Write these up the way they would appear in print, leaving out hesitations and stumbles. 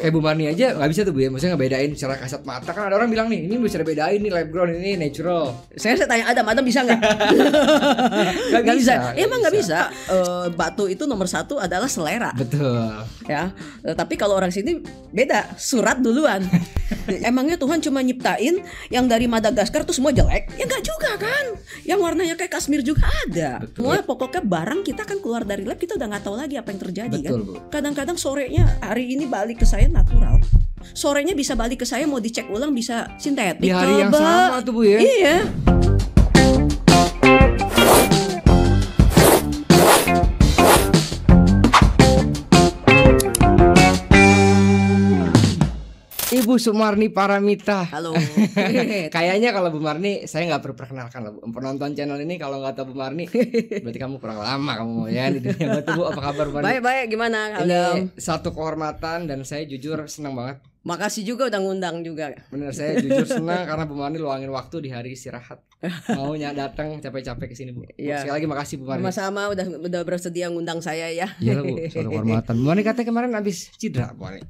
Kayak Bu Marni aja nggak bisa tuh Bu ya, maksudnya ngebedain secara kasat mata. Kan ada orang bilang nih, ini bisa bedain nih lab grown, ini natural. Saya tanya Adam bisa nggak? Nggak bisa. Emang nggak bisa. Batu itu nomor satu adalah selera. Betul. Ya, tapi kalau orang sini beda, surat duluan. Emangnya Tuhan cuma nyiptain yang dari Madagaskar tuh semua jelek? Ya nggak juga kan. Yang warnanya kayak Kashmir juga ada. Semua pokoknya barang kita kan keluar dari lab, kita udah nggak tahu lagi apa yang terjadi. Betul, kan. Bu. Kadang-kadang sorenya hari ini balik ke saya natural, sorenya bisa balik ke saya mau dicek ulang bisa sintetik. Di hari yang sama tuh Bu ya. Iya. Ibu Sumarni Paramita. Halo. Kayaknya kalau Bu Marni saya nggak perlu perkenalkan lah Bu. Penonton channel ini kalau nggak tahu Bu Marni berarti kamu kurang lama kamu ya di dunia batu Bu. Apa kabar Bu Marni? Baik gimana? Ini satu kehormatan dan saya jujur senang banget. Makasih juga udah ngundang juga. Bener, saya jujur senang karena Bu Marni luangin waktu di hari istirahat. Maunya datang capek-capek ke sini Bu. Ya. Sekali lagi makasih Bu Marni. Sama-sama udah bersedia ngundang saya ya. Iya Bu, satu kehormatan. Bu Marni katanya kemarin habis cedera Bu Marni.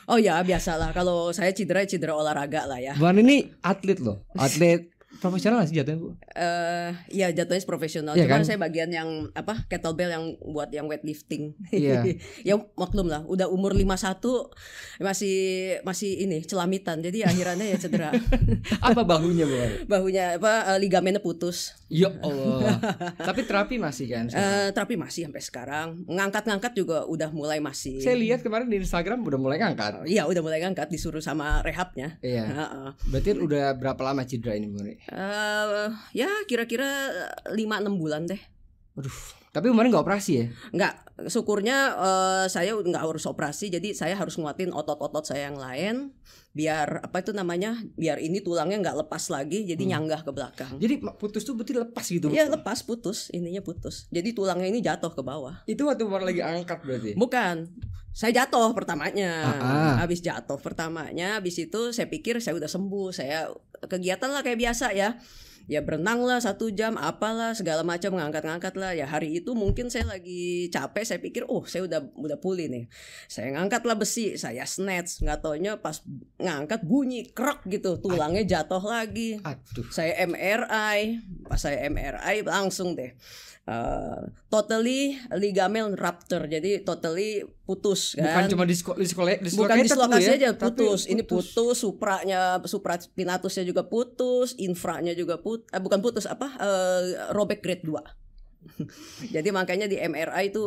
Oh ya biasalah, kalau saya cedera olahraga lah ya. Bu Marni ini atlet loh, atlet profesional nggak sih jatuhnya Bu? Iya jatuhnya profesional. Ya, Cuma kan? saya bagian yang kettlebell yang buat yang weightlifting. Iya. Ya maklum lah, udah umur 51 masih ini celamitan. Jadi akhirannya ya cedera. Apa bahunya Bu Marni? Bahunya ligamennya putus. Ya Allah. Tapi terapi masih kan? Terapi masih sampai sekarang. Ngangkat juga udah mulai masih. Saya lihat kemarin di Instagram udah mulai ngangkat. Iya udah mulai ngangkat, disuruh sama rehabnya. Iya. Berarti udah berapa lama cedera ini Bu Marni? Ya kira-kira 5-6 bulan deh. Aduh, tapi kemarin nggak operasi ya? Nggak, syukurnya saya nggak harus operasi, jadi saya harus nguatin otot-otot saya yang lain, biar biar ini tulangnya nggak lepas lagi, jadi nyanggah ke belakang. Jadi putus tuh berarti lepas gitu? Iya lepas, putus, ininya putus. Jadi tulangnya ini jatuh ke bawah. Itu waktu baru lagi angkat berarti? Bukan. Saya jatuh pertamanya. Habis jatuh pertamanya, habis itu saya pikir saya udah sembuh. Saya kegiatan lah kayak biasa ya. Ya berenang lah 1 jam, apalah segala macam, ngangkat-ngangkat lah. Ya hari itu mungkin saya lagi capek, saya pikir saya udah pulih nih. Saya ngangkat lah besi, saya snatch, nggak taunya pas ngangkat bunyi krek gitu, tulangnya jatuh lagi. Aduh. Saya MRI, pas saya MRI langsung deh. Totally ligament rupture, jadi totally putus kan. Bukan cuma bukan dislokasi aja, putus. Ini putus, supraspinatusnya juga putus, infranya juga bukan putus robek grade 2. Jadi makanya di MRI itu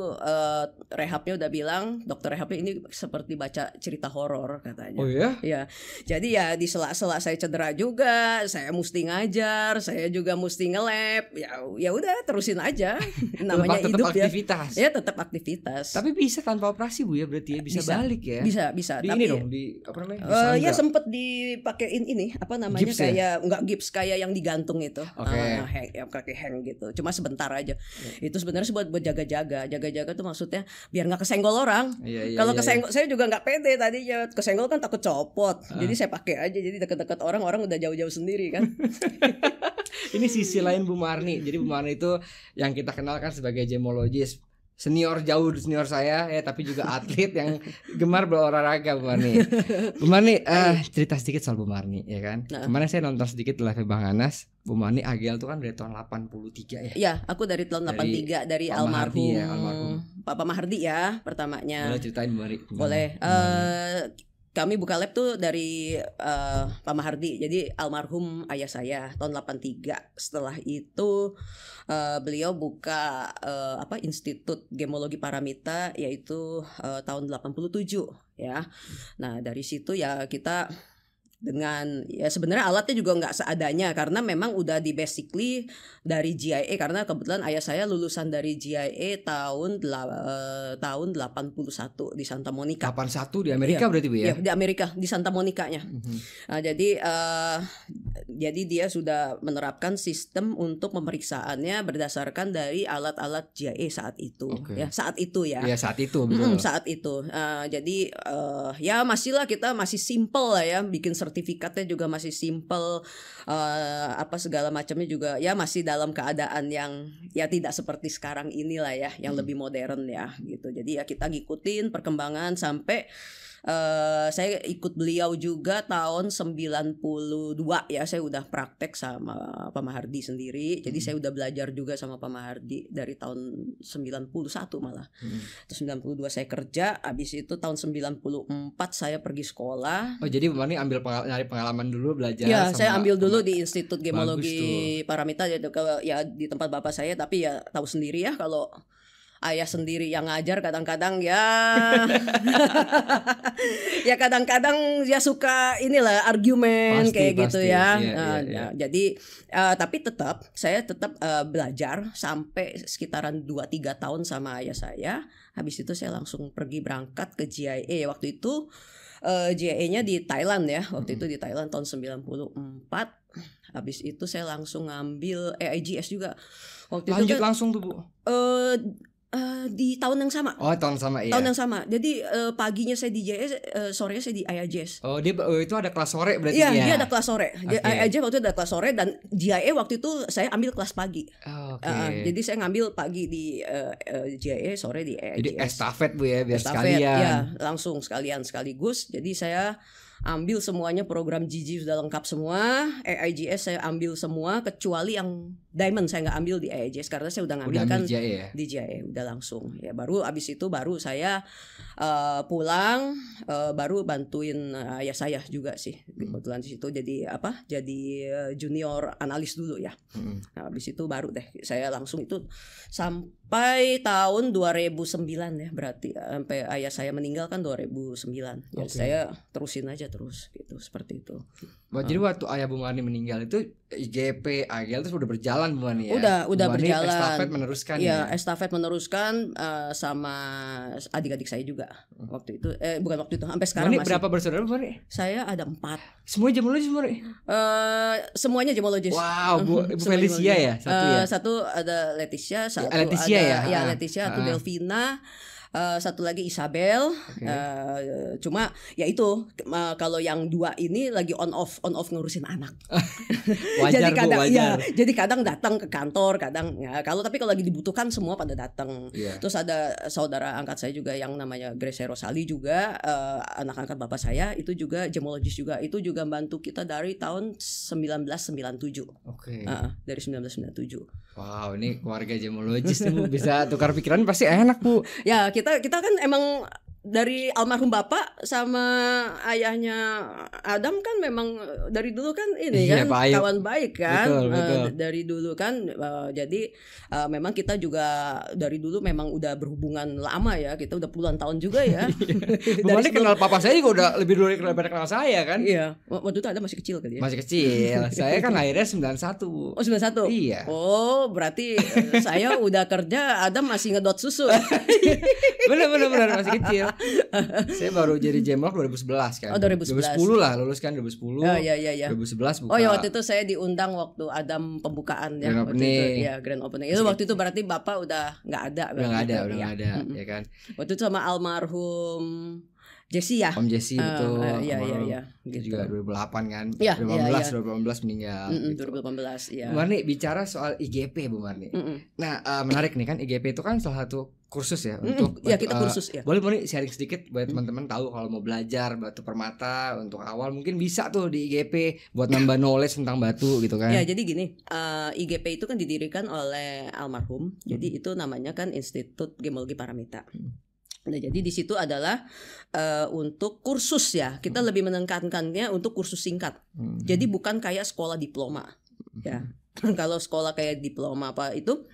rehabnya udah bilang, dokter rehabnya ini seperti baca cerita horor katanya. Oh ya? Ya. Jadi ya di sela-sela saya cedera juga, saya mesti ngajar, saya juga mesti nge-lab. Ya udah terusin aja. Namanya tetap hidup aktivitas. Ya tetap aktivitas. Tapi bisa tanpa operasi Bu ya, berarti ya bisa balik ya? Bisa. Di tapi, ini dong, di apa namanya? ya sempet dipakein ini apa namanya gips kayak nggak gips kayak yang digantung itu. Okay. Yang kaki hang gitu. Cuma sebentar aja. Itu sebenarnya buat jaga-jaga tuh maksudnya biar nggak kesenggol orang. Kalau kesenggol saya juga nggak pede tadinya, kesenggol kan takut copot. Jadi saya pakai aja, jadi dekat-dekat orang udah jauh-jauh sendiri kan. Ini sisi lain Bu Marni. Jadi Bu Marni itu yang kita kenal kan sebagai gemologis, jauh senior saya ya, tapi juga atlet yang gemar berolahraga Bu Marni. Bu Marni cerita sedikit soal Bu Marni ya kan. Kemarin saya nonton sedikit live Bang Anas. Bu Marni AGL itu kan dari tahun 83 ya. Iya, aku dari tahun 83 dari almarhum Papa Mahardi ya pertamanya. Boleh ceritain Bu Marni? Boleh. Kami buka lab tuh dari Pak Mahardi. Jadi almarhum ayah saya tahun 83. Setelah itu beliau buka Institut Gemologi Paramita, yaitu tahun 87 ya. Nah, dari situ ya kita dengan ya sebenarnya alatnya juga nggak seadanya karena memang udah di basically dari GIA, karena kebetulan ayah saya lulusan dari GIA tahun 81 di Santa Monica. 81 di Amerika berarti Bu ya? Iya, di Amerika, di Santa Monica-nya. Nah, jadi dia sudah menerapkan sistem untuk pemeriksaannya berdasarkan dari alat-alat GIA saat itu. Ya, saat itu ya. Iya, saat itu betul. Saat itu. Jadi ya kita masih simple lah ya, bikin sertifikatnya juga masih simple, segala macamnya juga ya masih dalam keadaan yang ya tidak seperti sekarang inilah ya, yang lebih modern ya gitu. Jadi ya kita ngikutin perkembangan sampai saya ikut beliau juga tahun 92 ya, saya udah praktek sama Pak Mahardi sendiri. Jadi saya udah belajar juga sama Pak Mahardi dari tahun 91 malah. Terus 92 saya kerja, habis itu tahun 94 saya pergi sekolah. Oh, jadi Bu Marni nyari pengalaman dulu belajar. Ya, saya ambil dulu di di Institut Gemologi Paramita ya di tempat bapak saya, tapi ya tahu sendiri ya kalau ayah sendiri yang ngajar kadang-kadang ya ya kadang-kadang ya suka inilah argumen kayak gitu ya. Iya. Jadi tapi saya tetap belajar sampai sekitaran 2-3 tahun sama ayah saya. Habis itu saya langsung pergi berangkat ke GIA. Waktu itu GIA-nya di Thailand ya. Waktu itu di Thailand tahun 94. Habis itu saya langsung ngambil AIGS juga. Waktu Lanjut itu kan, langsung tuh Bu. Di tahun yang sama. Oh, tahun sama ya. Tahun yang sama. Jadi paginya saya di JS, sorenya saya di IIJS. Oh, itu ada kelas sore berarti ya? Iya, ya. dia ada kelas sore. IIJS waktu itu ada kelas sore dan GIA waktu itu saya ambil kelas pagi. Jadi saya ngambil pagi di GIA, sore di IIJS. Jadi estafet Bu ya, biar estafet, sekalian. Ya, langsung sekaligus. Jadi saya ambil semuanya, program GG sudah lengkap semua. AIGS saya ambil semua kecuali yang Diamond saya nggak ambil di AIGS karena saya udah ngambil kan di GIA udah langsung. Ya baru abis itu baru saya pulang baru bantuin ayah saya juga sih kebetulan di situ jadi junior analis dulu ya. Nah, abis itu baru deh saya langsung itu sampai tahun 2009 ya berarti sampai ayah saya meninggal kan 2009. Ya saya terusin aja terus gitu seperti itu. Jadi waktu ayah Bu Marni meninggal itu IGP AGL itu sudah berjalan Bu Marni ya. Udah berjalan. Estafet meneruskan ya. Estafet meneruskan sama adik-adik saya juga waktu itu. Bukan waktu itu, sampai sekarang masih. Berapa bersaudara Bu Marni? Saya ada 4. Semua gemologis Bu Marni? Semuanya gemologis. Wow, Bu Felicia ya satu ya. Satu ada Leticia, satu Leticia ada ya. Leticia, satu Delvina. Satu lagi Isabel. Cuma ya itu kalau yang 2 ini lagi on off ngurusin anak. Wajar, jadi kadang Bu, wajar. Ya, jadi kadang datang ke kantor, kadang ya, tapi kalau lagi dibutuhkan semua pada datang. Terus ada saudara angkat saya juga yang namanya Grace Rosali juga anak angkat bapak saya itu juga gemologis juga. Itu juga bantu kita dari tahun 1997. Dari 1997. Wow, ini keluarga gemologis nih Bu, bisa tukar pikiran pasti enak Bu. Ya kita kan emang dari almarhum bapak sama ayahnya Adam kan memang dari dulu kan ini kan kawan baik kan. Betul. Dari dulu kan jadi memang kita juga dari dulu memang udah berhubungan lama ya, kita udah puluhan tahun juga ya. Bukannya kenal papa saya juga udah lebih dulu daripada kenal saya kan. Iya, waktu itu Adam masih kecil kali ya. Masih kecil. Saya kan lahirnya 91. Oh 91? Iya. Oh berarti saya udah kerja, Adam masih ngedot susu. Bener masih kecil. Saya baru jadi Gemolog 2011 kan. 2010 lah, lulus kan 2010. Iya. 2011 buka. Oh ya waktu itu saya diundang waktu Adam pembukaan ya. Grand opening. Grand opening. Itu waktu itu berarti Bapak udah nggak ada. Udah nggak ada ya kan. Waktu itu sama almarhum Jesse ya. Om Jesse betul. Iya. Gitu. Juga 2008 kan. 2018 meninggal. 2018 ya. Bu Marni bicara soal IGP Bu Marni. Nah, menarik nih kan IGP itu kan salah satu kursus ya untuk kita kursus ya. Boleh Marni sharing sedikit buat teman-teman tahu kalau mau belajar batu permata untuk awal mungkin bisa tuh di IGP buat nambah knowledge tentang batu gitu kan. Ya, jadi gini, IGP itu kan didirikan oleh almarhum. Jadi itu namanya kan Institut Gemologi Paramita. Nah, jadi di situ adalah untuk kursus ya. Kita lebih menekankannya untuk kursus singkat. Jadi bukan kayak sekolah diploma. Ya. Kalau sekolah kayak diploma apa itu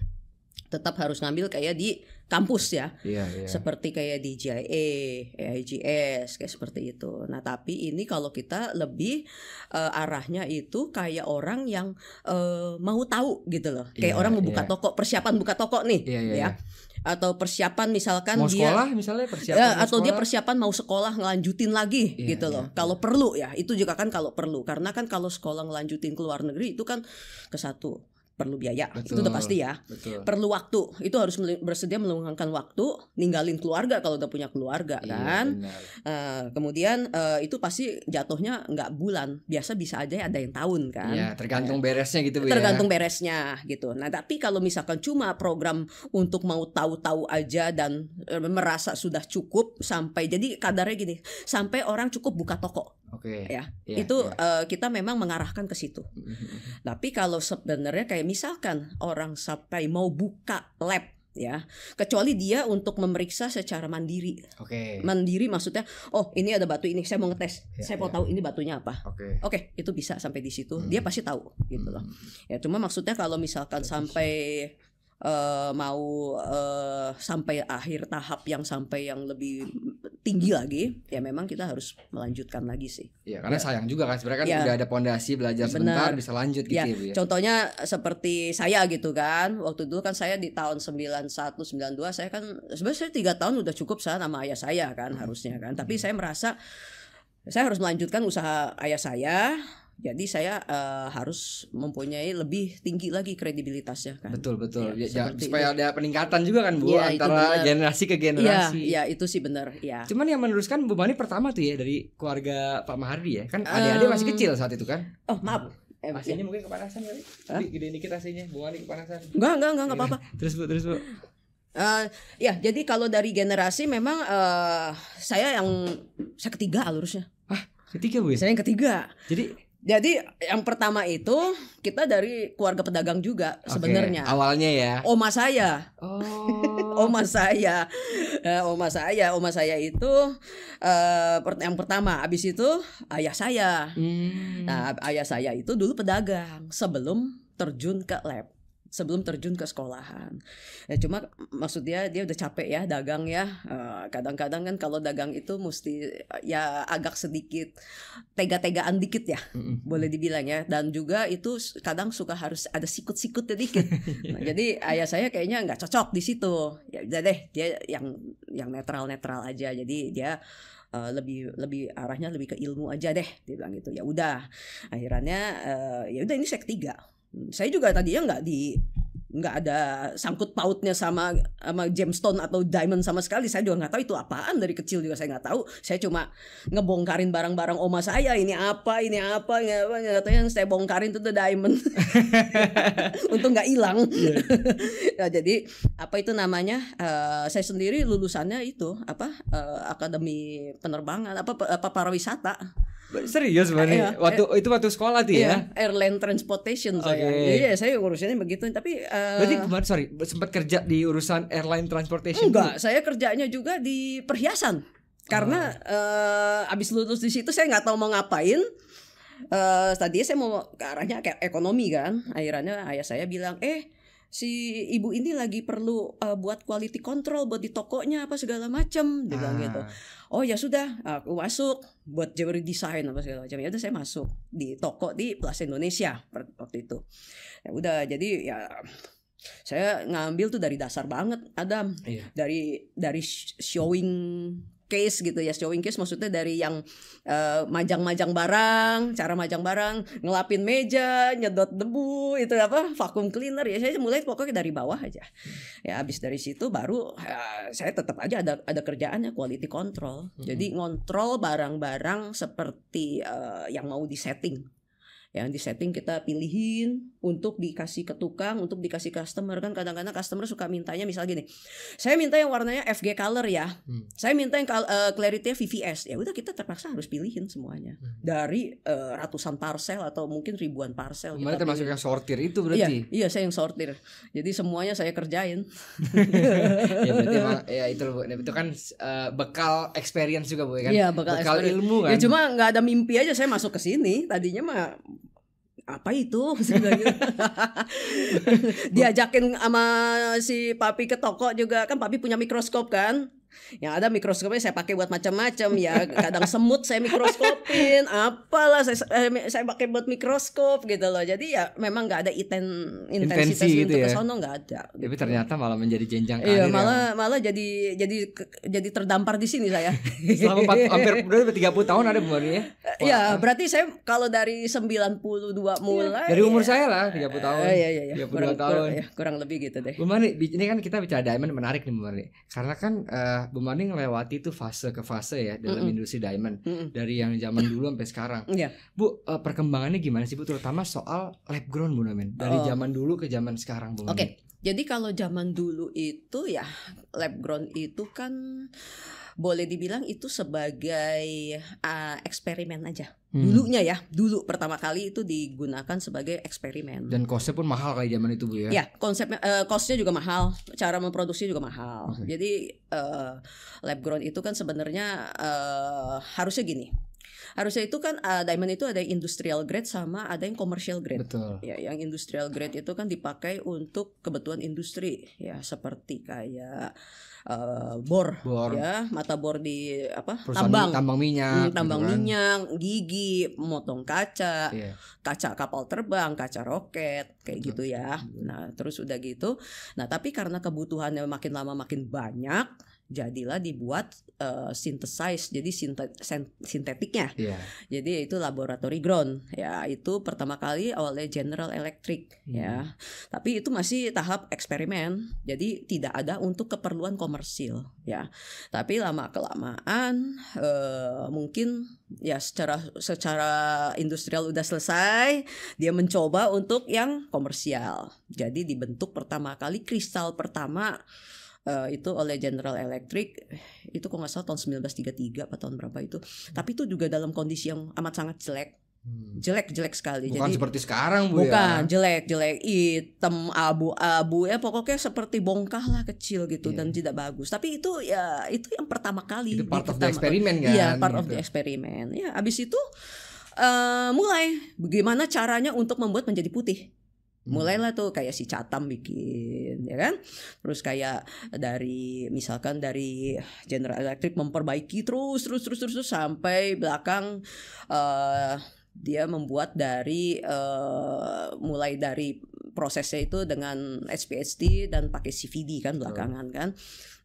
tetap harus ngambil kayak di kampus ya. Seperti kayak di GIA, AIGS kayak seperti itu. Nah, tapi ini kalau kita lebih arahnya itu kayak orang yang mau tahu gitu loh. Kayak orang mau buka toko, persiapan buka toko nih ya. Atau persiapan misalkan mau dia sekolah misalnya persiapan atau dia persiapan mau sekolah ngelanjutin lagi gitu loh. Kalau perlu ya, itu juga kan kalau perlu. Karena kan kalau sekolah ngelanjutin ke luar negeri itu kan ke satu perlu biaya, itu Betul. udah pasti ya. Betul. Perlu waktu, itu harus bersedia meluangkan waktu, ninggalin keluarga kalau udah punya keluarga Iya, kan. benar. Kemudian itu pasti jatuhnya nggak bulan, biasa bisa aja ada yang tahun kan. Iya, tergantung beresnya gitu Bu ya. Tergantung beresnya gitu. Nah tapi kalau misalkan cuma program untuk mau tahu-tahu aja dan merasa sudah cukup sampai, jadi kadarnya gini, sampai orang cukup buka toko Oke. ya, Iya, itu iya. kita memang mengarahkan ke situ. Tapi kalau sebenarnya kayak misalkan orang sampai mau buka lab ya, kecuali dia untuk memeriksa secara mandiri. Oke. Mandiri maksudnya, oh ini ada batu ini, saya mau ngetes, Ya, saya mau ya. tahu ini batunya apa. Oke. Oke, itu bisa sampai di situ. Dia pasti tahu gitu loh. Ya cuma maksudnya kalau misalkan sampai mau sampai akhir tahap yang sampai yang lebih tinggi lagi, ya memang kita harus melanjutkan lagi sih. Iya, karena sayang juga kan sebenarnya kan Ya. udah ada pondasi belajar sebentar Benar. bisa lanjut gitu Ya, ya Bu ya. contohnya seperti saya gitu kan. Waktu dulu kan saya di tahun 91 92 saya kan sebenarnya saya 3 tahun udah cukup sama ayah saya kan harusnya kan. Tapi saya merasa saya harus melanjutkan usaha ayah saya. Jadi saya harus mempunyai lebih tinggi lagi kredibilitasnya kan. Betul. Ya, seperti Supaya itu. ada peningkatan juga kan Bu Iya, itu antara benar. generasi ke Iya, generasi. iya itu sih benar. Ya. Cuman yang meneruskan Bu Mani pertama tuh ya dari keluarga Pak Mahardi ya. Kan adik-adik masih kecil saat itu kan. Oh maaf. AC-nya mungkin kepanasan kali. Gede dikit AC-nya, Bu Mani kepanasan. Enggak apa-apa. Terus Bu. Ya jadi kalau dari generasi memang saya ketiga lurusnya. Ketiga Bu ya. Saya yang ketiga. Jadi yang pertama itu kita dari keluarga pedagang juga sebenarnya. awalnya ya. Oma saya, Oh. oma saya itu yang pertama. Abis itu ayah saya. Nah ayah saya itu dulu pedagang sebelum terjun ke lab, sebelum terjun ke sekolahan. Ya, cuma maksudnya dia udah capek ya dagang ya. Kadang-kadang kan kalau dagang itu mesti ya agak sedikit tega-tegaan dikit ya, boleh dibilang ya. Dan juga itu kadang suka harus ada sikut-sikutnya dikit. Nah, jadi ayah saya kayaknya nggak cocok di situ. Ya udah deh, dia yang netral-netral aja. Jadi dia lebih arahnya lebih ke ilmu aja deh, dia bilang gitu. Ya udah, akhirnya ya udah ini saya ketiga. Saya juga tadinya nggak ada sangkut pautnya sama gemstone atau diamond sama sekali. Saya juga nggak tahu itu apaan, dari kecil juga saya nggak tahu. Saya cuma ngebongkarin barang-barang oma saya, ini apa katanya yang saya bongkarin itu the diamond. Untuk nggak hilang. Nah, jadi apa itu namanya, saya sendiri lulusannya itu akademi penerbangan apa pariwisata. Serius Bu Mani. Iya. Waktu sekolah tuh ya. Airline transportation saya. Oke. Iya, saya urusannya begitu. Tapi Berarti kemarin sempat kerja di urusan airline transportation. enggak, saya kerjanya juga di perhiasan. Karena abis lulus di situ saya nggak tahu mau ngapain. Tadinya saya mau ke arahnya kayak ekonomi kan. Akhirnya ayah saya bilang, si ibu ini lagi perlu buat quality control buat di tokonya apa segala macam, dia bilang gitu. Oh ya sudah, aku masuk buat jewelry design apa segala macam. Ya udah saya masuk di toko di Plaza Indonesia waktu itu. Ya udah, jadi ya saya ngambil tuh dari dasar banget, Adam. Iya. Dari showing case gitu ya. Showing case maksudnya dari yang majang-majang barang, cara majang barang, ngelapin meja, nyedot debu, itu vacuum cleaner ya. Saya mulai pokoknya dari bawah aja. Ya habis dari situ baru saya tetap aja ada kerjaannya quality control. Jadi ngontrol barang-barang seperti yang mau disetting. Yang disetting kita pilihin untuk dikasih ke tukang, untuk dikasih customer. Kan kadang-kadang customer suka mintanya misal gini, saya minta yang warnanya FG color ya, saya minta yang clarity VVS. Ya udah, kita terpaksa harus pilihin semuanya dari ratusan parcel atau mungkin ribuan parcel. Kemarin termasuk yang sortir itu berarti. Iya, saya yang sortir. Jadi semuanya saya kerjain. Ya berarti emang ya itu kan bekal experience juga Bu kan. Iya, bekal ilmu kan. Ya cuma nggak ada mimpi aja saya masuk ke sini. Tadinya mah apa itu sebenarnya. Diajakin sama si papi ke toko juga kan, papi punya mikroskop kan. Yang ada mikroskopnya saya pakai buat macam-macam ya. Kadang semut saya mikroskopin, apalah saya pakai buat mikroskop gitu loh. Jadi ya memang nggak ada intensitas gitu untuk ya. kesono, nggak ada. Tapi gitu. ternyata malah menjadi jenjang Iya, karir malah jadi terdampar di sini saya. selama hampir 30 tahun ada Bu Marni ya. Ya, berarti saya kalau dari 92 mulai Dari umur saya lah 30 tahun. Iya. 32 tahun. Kurang lebih gitu deh. Bu Marni, ini kan kita bicara diamond menarik nih Bu Marni. Karena kan Bu Marni ngelewati tuh fase ke fase ya dalam industri diamond. Dari yang zaman dulu sampai sekarang. Iya. Bu, perkembangannya gimana sih Bu? Terutama soal lab grown Bu Marni. Dari zaman dulu ke zaman sekarang Bu Marni. Oke. Jadi kalau zaman dulu itu ya lab grown itu kan boleh dibilang itu sebagai eksperimen aja. Dulunya ya, dulu pertama kali itu digunakan sebagai eksperimen. Dan costnya pun mahal kali zaman itu Bu ya. Ya, konsepnya costnya juga mahal, cara memproduksi juga mahal. Okay. Jadi lab grown itu kan sebenarnya harusnya gini. Harusnya itu kan diamond itu ada industrial grade sama ada yang commercial grade. Betul. Ya, yang industrial grade itu kan dipakai untuk kebutuhan industri ya, seperti kayak bor ya, mata bor di tambang minyak, tambang gitu kan. minyak, gigi, motong kaca, kaca kapal terbang, kaca roket kayak gitu ya. Nah, terus udah gitu. Nah, tapi karena kebutuhannya makin lama makin banyak, jadilah dibuat synthesize, jadi sintetiknya. Jadi itu laboratory grown ya, itu pertama kali oleh General Electric ya. Tapi itu masih tahap eksperimen, jadi tidak ada untuk keperluan komersil ya. Tapi lama kelamaan mungkin ya secara industrial udah selesai, dia mencoba untuk yang komersial. Jadi dibentuk pertama kali kristal pertama itu oleh General Electric, itu kok nggak salah tahun 1933 apa tahun berapa itu. Tapi itu juga dalam kondisi yang amat sangat jelek sekali. Bukan jadi seperti sekarang Bu bukan, ya. jelek hitam abu-abu ya, pokoknya seperti bongkah lah, kecil gitu dan tidak bagus. Tapi itu ya itu yang pertama kali. Itu part of the eksperimen kan. Iya, part of the eksperimen. Ya, abis itu mulai bagaimana caranya untuk membuat menjadi putih. Mulailah tuh kayak si Chatham bikin, ya kan? Terus kayak misalkan dari General Electric memperbaiki terus sampai belakang dia membuat mulai dari prosesnya itu dengan SPHT dan pakai CVD kan belakangan kan.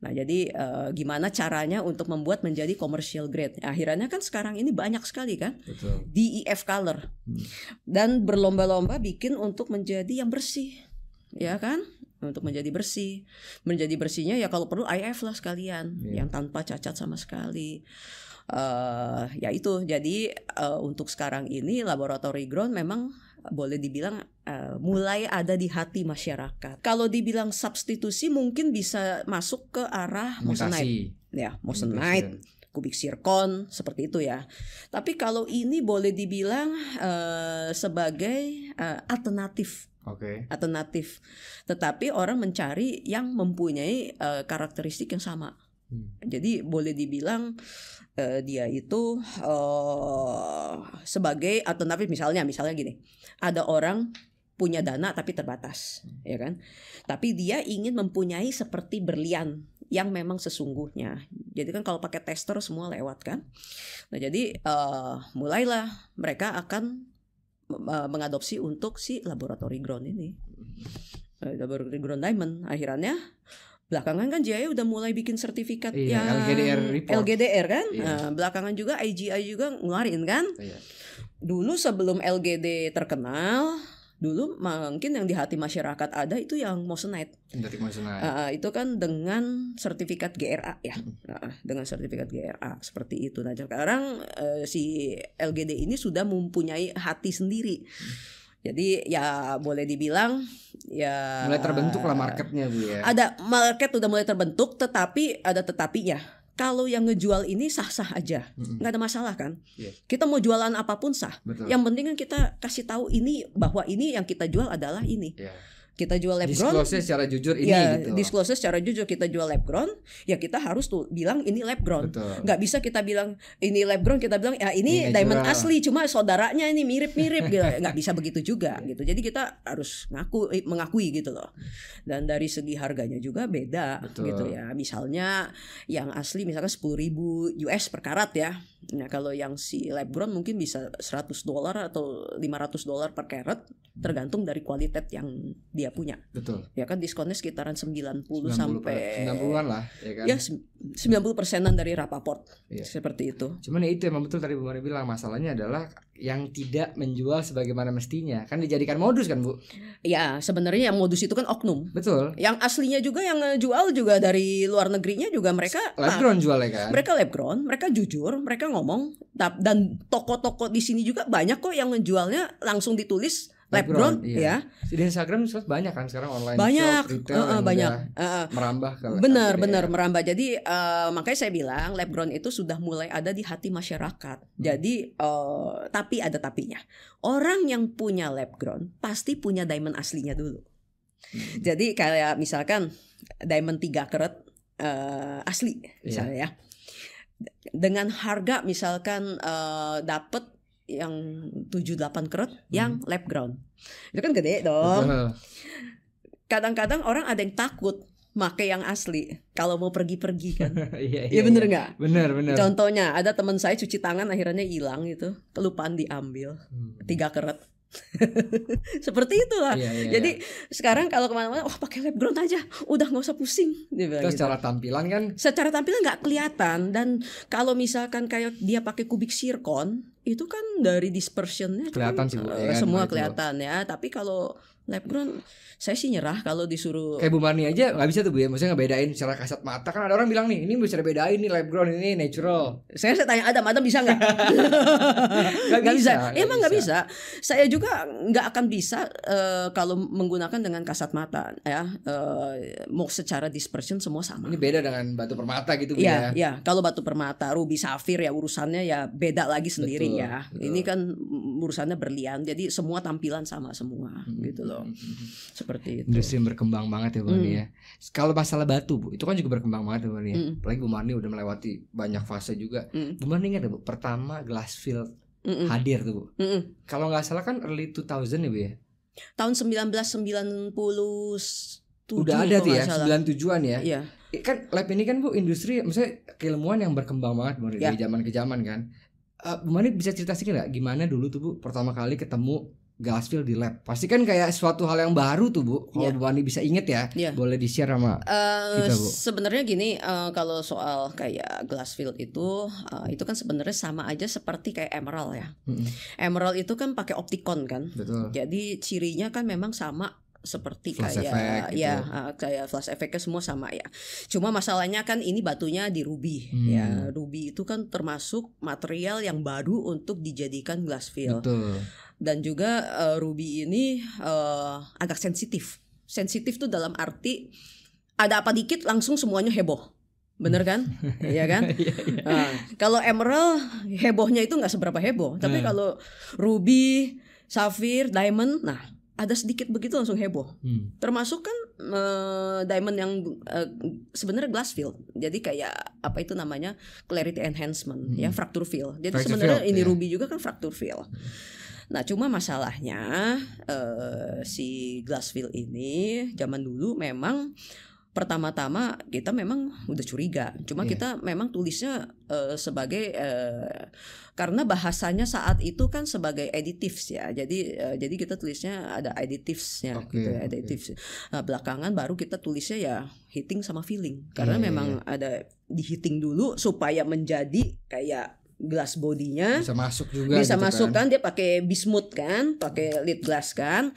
Nah, jadi gimana caranya untuk membuat menjadi commercial grade? Akhirnya kan sekarang ini banyak sekali kan. Betul. DEF color. Dan berlomba-lomba bikin untuk menjadi yang bersih. Ya kan? Untuk menjadi bersih. Menjadi bersihnya ya kalau perlu IF lah sekalian, yang tanpa cacat sama sekali. Ya itu. Jadi untuk sekarang ini laboratory grown memang boleh dibilang mulai ada di hati masyarakat. Kalau dibilang substitusi mungkin bisa masuk ke arah moissanite. Ya, moissanite, kubik zircon seperti itu ya. Tapi kalau ini boleh dibilang sebagai alternatif. Alternatif. Tetapi orang mencari yang mempunyai karakteristik yang sama. Jadi boleh dibilang dia itu sebagai alternatif, misalnya gini, ada orang punya dana tapi terbatas, ya kan? Tapi dia ingin mempunyai seperti berlian yang memang sesungguhnya. Jadi kan kalau pakai tester semua lewat kan. Nah, jadi mulailah mereka akan mengadopsi untuk si laboratory grown ini, laboratory grown diamond. Akhirnya belakangan kan JAI udah mulai bikin sertifikat yang LGDR kan. Nah, belakangan juga IGI juga ngeluarin kan. Dulu sebelum LGD terkenal, dulu mungkin yang di hati masyarakat ada itu yang moissanite. Itu kan dengan sertifikat GRA ya. Dengan sertifikat GRA seperti itu. Nah, sekarang si LGD ini sudah mempunyai hati sendiri. Jadi ya boleh dibilang ya mulai terbentuk lah marketnya Bu ya. Ada market udah mulai terbentuk, tetapi ada tetapinya. Kalau yang ngejual ini sah-sah aja, nggak ada masalah kan? Kita mau jualan apapun sah. Betul. Yang penting kan kita kasih tahu ini bahwa ini yang kita jual adalah ini. kita jual lab grown, disclose secara jujur ini ya, gitu. disclose secara jujur kita jual lab grown, ya kita harus tuh bilang ini lab grown. Betul. Nggak bisa kita bilang ini lab grown, kita bilang ya ini diamond natural. asli cuma saudaranya ini mirip-mirip gitu. Nggak bisa begitu juga gitu. Jadi kita harus mengakui gitu loh. Dan dari segi harganya juga beda. Betul. Gitu ya. Misalnya yang asli misalkan 10.000 US per karat ya. Nah, kalau yang si lab grown mungkin bisa $100 atau $500 per karat, tergantung dari kualitas yang dia punya. Betul. Ya kan diskonnya sekitaran 90 sampai 90-an lah ya kan. ya 90%-an dari Rapaport. Iya. Seperti itu. Cuman ya itu emang betul tadi Bu Mari bilang, masalahnya adalah yang tidak menjual sebagaimana mestinya. Kan dijadikan modus kan, Bu? Ya, sebenarnya yang modus itu kan oknum. Betul. Yang aslinya juga yang jual juga dari luar negerinya juga mereka Lab grown jual ya kan. mereka lab grown, mereka jujur, mereka ngomong, dan toko-toko di sini juga banyak kok yang menjualnya langsung ditulis lab grown, iya. ya. Di Instagram banyak kan sekarang online Banyak, shop, retail yang banyak. udah merambah ke Benar merambah. Jadi makanya saya bilang lab grown itu sudah mulai ada di hati masyarakat. Jadi tapi ada tapinya. Orang yang punya lab grown pasti punya diamond aslinya dulu. Jadi kayak misalkan diamond 3 karat asli misalnya ya. Dengan harga misalkan dapat yang 7-8 karat yang lab grown. Itu kan gede dong. Betul. Kadang-kadang orang ada yang takut make yang asli kalau mau pergi-pergi kan. Iya, Iya bener nggak? Bener. Contohnya ada teman saya cuci tangan akhirnya hilang itu, kelupaan diambil 3 karat. Seperti itulah. Iya. Jadi sekarang kalau kemana-mana, pakai lab grown aja, udah nggak usah pusing. Terus Gitu. secara tampilan kan Secara tampilan nggak kelihatan, dan kalau misalkan kayak dia pakai kubik zircon itu kan dari dispersionnya kelihatan kan, sih, Bu, ya kan? semua Itu. kelihatan ya. Tapi kalau lab grown saya sih nyerah kalau disuruh. kayak Bu Marni aja nggak bisa tuh, Bu ya. Maksudnya ngebedain secara kasat mata. Kan ada orang bilang nih, ini bisa dibedain nih lab grown, ini natural. Saya tanya Adam bisa nggak? Nggak bisa. Emang nggak bisa. Saya juga nggak akan bisa kalau menggunakan dengan kasat mata ya. Mau secara dispersion semua sama. Ini beda dengan batu permata gitu, Bu ya. Ya. Kalau batu permata, ruby, safir ya urusannya ya beda lagi sendiri ya. Betul. Ini kan urusannya berlian, jadi semua tampilan sama semua gitu loh. Seperti itu. Industri yang berkembang banget ya, Bu Marni ya. Kalau masalah batu, Bu, itu kan juga berkembang banget ya, Bu Marni ya. Apalagi Bu Marni udah melewati banyak fase juga. Bu Marni ingat ya, Bu, pertama Glassfield hadir tuh, Bu. Kalau nggak salah kan early 2000 ya, Bu ya. Tahun 1997 Udah ada tuh ya, salah. 97-an ya. Iya. Kan lab ini kan, Bu, industri maksudnya keilmuan yang berkembang banget, Bu, Ya. dari zaman ke zaman kan. Bu Marni bisa cerita sedikit nggak gimana dulu tuh, Bu, pertama kali ketemu Glassfield di lab? Pasti kan kayak suatu hal yang baru tuh, Bu. Kalau Ya. Bu Marni bisa inget ya, Ya. boleh di-share sama kita, Bu. Sebenarnya gini, kalau soal kayak Glassfield itu kan sebenarnya sama aja seperti kayak emerald ya. Emerald itu kan pakai optikon kan. Betul. Jadi cirinya kan memang sama seperti Flash kayak effect gitu. ya kayak flash effect-nya semua sama ya. Cuma masalahnya kan ini batunya di ruby ya. Ruby itu kan termasuk material yang baru untuk dijadikan Glassfield. Betul. Dan juga ruby ini agak sensitif. Sensitif tuh dalam arti ada apa dikit langsung semuanya heboh. Bener kan? Iya kan? Nah, kalau emerald hebohnya itu nggak seberapa heboh. Tapi kalau ruby, safir, diamond, nah ada sedikit begitu langsung heboh. Termasuk kan diamond yang sebenarnya Glassfield. Jadi kayak apa itu namanya clarity enhancement ya, fracture fill. Jadi Fracture sebenarnya fill, ini ya. ruby juga kan fracture fill. Nah cuma masalahnya si Glassfield ini zaman dulu memang pertama-tama kita memang udah curiga. Cuma kita memang tulisnya sebagai karena bahasanya saat itu kan sebagai additives ya. Jadi kita tulisnya ada additivesnya gitu ya, additives. Nah, belakangan baru kita tulisnya ya heating sama filling. Karena memang ada di heating dulu supaya menjadi kayak glass bodinya Bisa masuk juga. bisa gitu masuk kan. kan, dia pakai bismuth kan, pakai lead glass kan.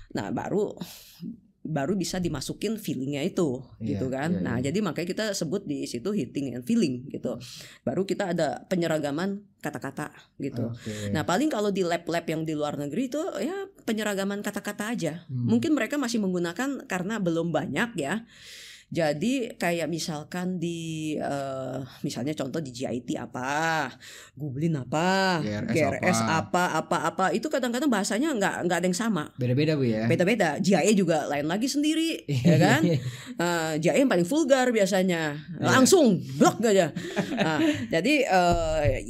Nah, baru bisa dimasukin fillingnya itu gitu kan. Nah, jadi makanya kita sebut di situ heating and filling gitu. Baru kita ada penyeragaman kata-kata gitu. Nah, paling kalau di lab-lab yang di luar negeri itu ya penyeragaman kata-kata aja. Mungkin mereka masih menggunakan karena belum banyak ya. Jadi kayak misalkan di misalnya contoh di GIT apa, Gublin apa, GRS apa itu kadang-kadang bahasanya nggak ada yang sama. Beda-beda Bu ya. Beda-beda. GIA juga lain lagi sendiri, ya kan? GIA yang paling vulgar biasanya, langsung blok aja. Jadi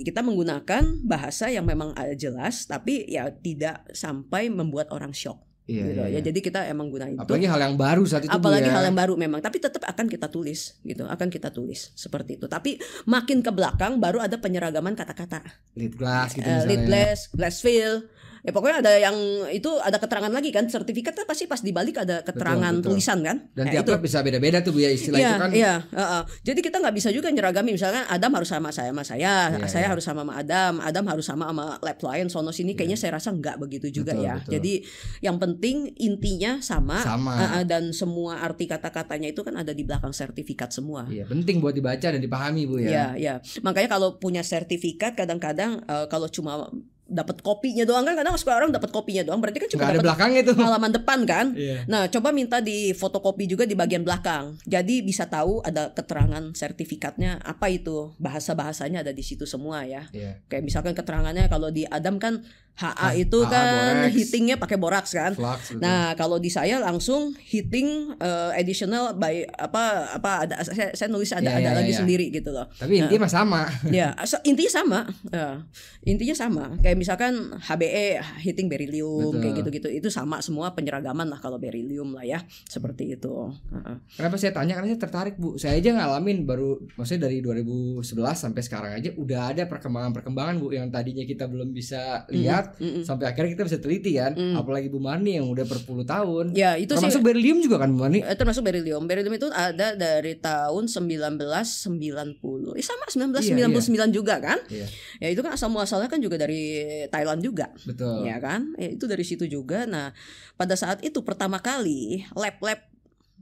kita menggunakan bahasa yang memang jelas, tapi ya tidak sampai membuat orang shock. Gitu. Ya jadi kita emang gunain apalagi hal yang baru saat itu apalagi hal yang baru memang, tapi tetap akan kita tulis gitu, akan kita tulis seperti itu. Tapi makin ke belakang baru ada penyeragaman kata-kata, lead glass gitu lead glass fill. Ya pokoknya ada yang itu ada keterangan lagi kan, sertifikatnya pasti pas dibalik ada keterangan betul. Tulisan kan. Dan tiap lab bisa beda-beda tuh Bu ya istilah itu kan. Iya, jadi kita nggak bisa juga nyeragami, misalnya Adam harus sama saya saya harus sama Adam harus sama lab lain sono sini, kayaknya saya rasa nggak begitu juga betul, ya. Betul. Jadi yang penting intinya sama. Dan semua arti kata-katanya itu kan ada di belakang sertifikat semua. Iya, penting buat dibaca dan dipahami Bu ya. Iya. Makanya kalau punya sertifikat kadang-kadang kalau cuma dapat kopinya doang kan, kadang suka orang dapat kopinya doang berarti kan cuma dapat halaman depan kan. Nah coba minta di fotokopi juga di bagian belakang, jadi bisa tahu ada keterangan sertifikatnya apa itu, bahasanya ada di situ semua ya. Kayak misalkan keterangannya kalau di Adam kan HA itu kan heatingnya pakai boraks kan. Flux, nah kalau di saya langsung heating additional by apa ada saya nulis ada lagi sendiri gitu loh. Tapi intinya sama. Ya intinya sama. Intinya sama. Kayak misalkan HBE heating beryllium kayak gitu-gitu, itu sama semua penyeragaman lah kalau beryllium lah ya, seperti itu. Kenapa saya tanya, karena saya tertarik Bu. Saya aja ngalamin baru, maksudnya dari 2011 sampai sekarang aja udah ada perkembangan Bu yang tadinya kita belum bisa lihat sampai akhirnya kita bisa teliti kan. Apalagi Bu Marni yang udah berpuluh tahun. Ya itu termasuk beryllium juga kan Bu Marni? Termasuk beryllium. Beryllium itu ada dari tahun 1990. Sama 1999 juga kan. Ya itu kan asal muasalnya kan juga dari Thailand juga. Betul. Ya kan? Ya, itu dari situ juga. Nah, pada saat itu pertama kali lab-lab,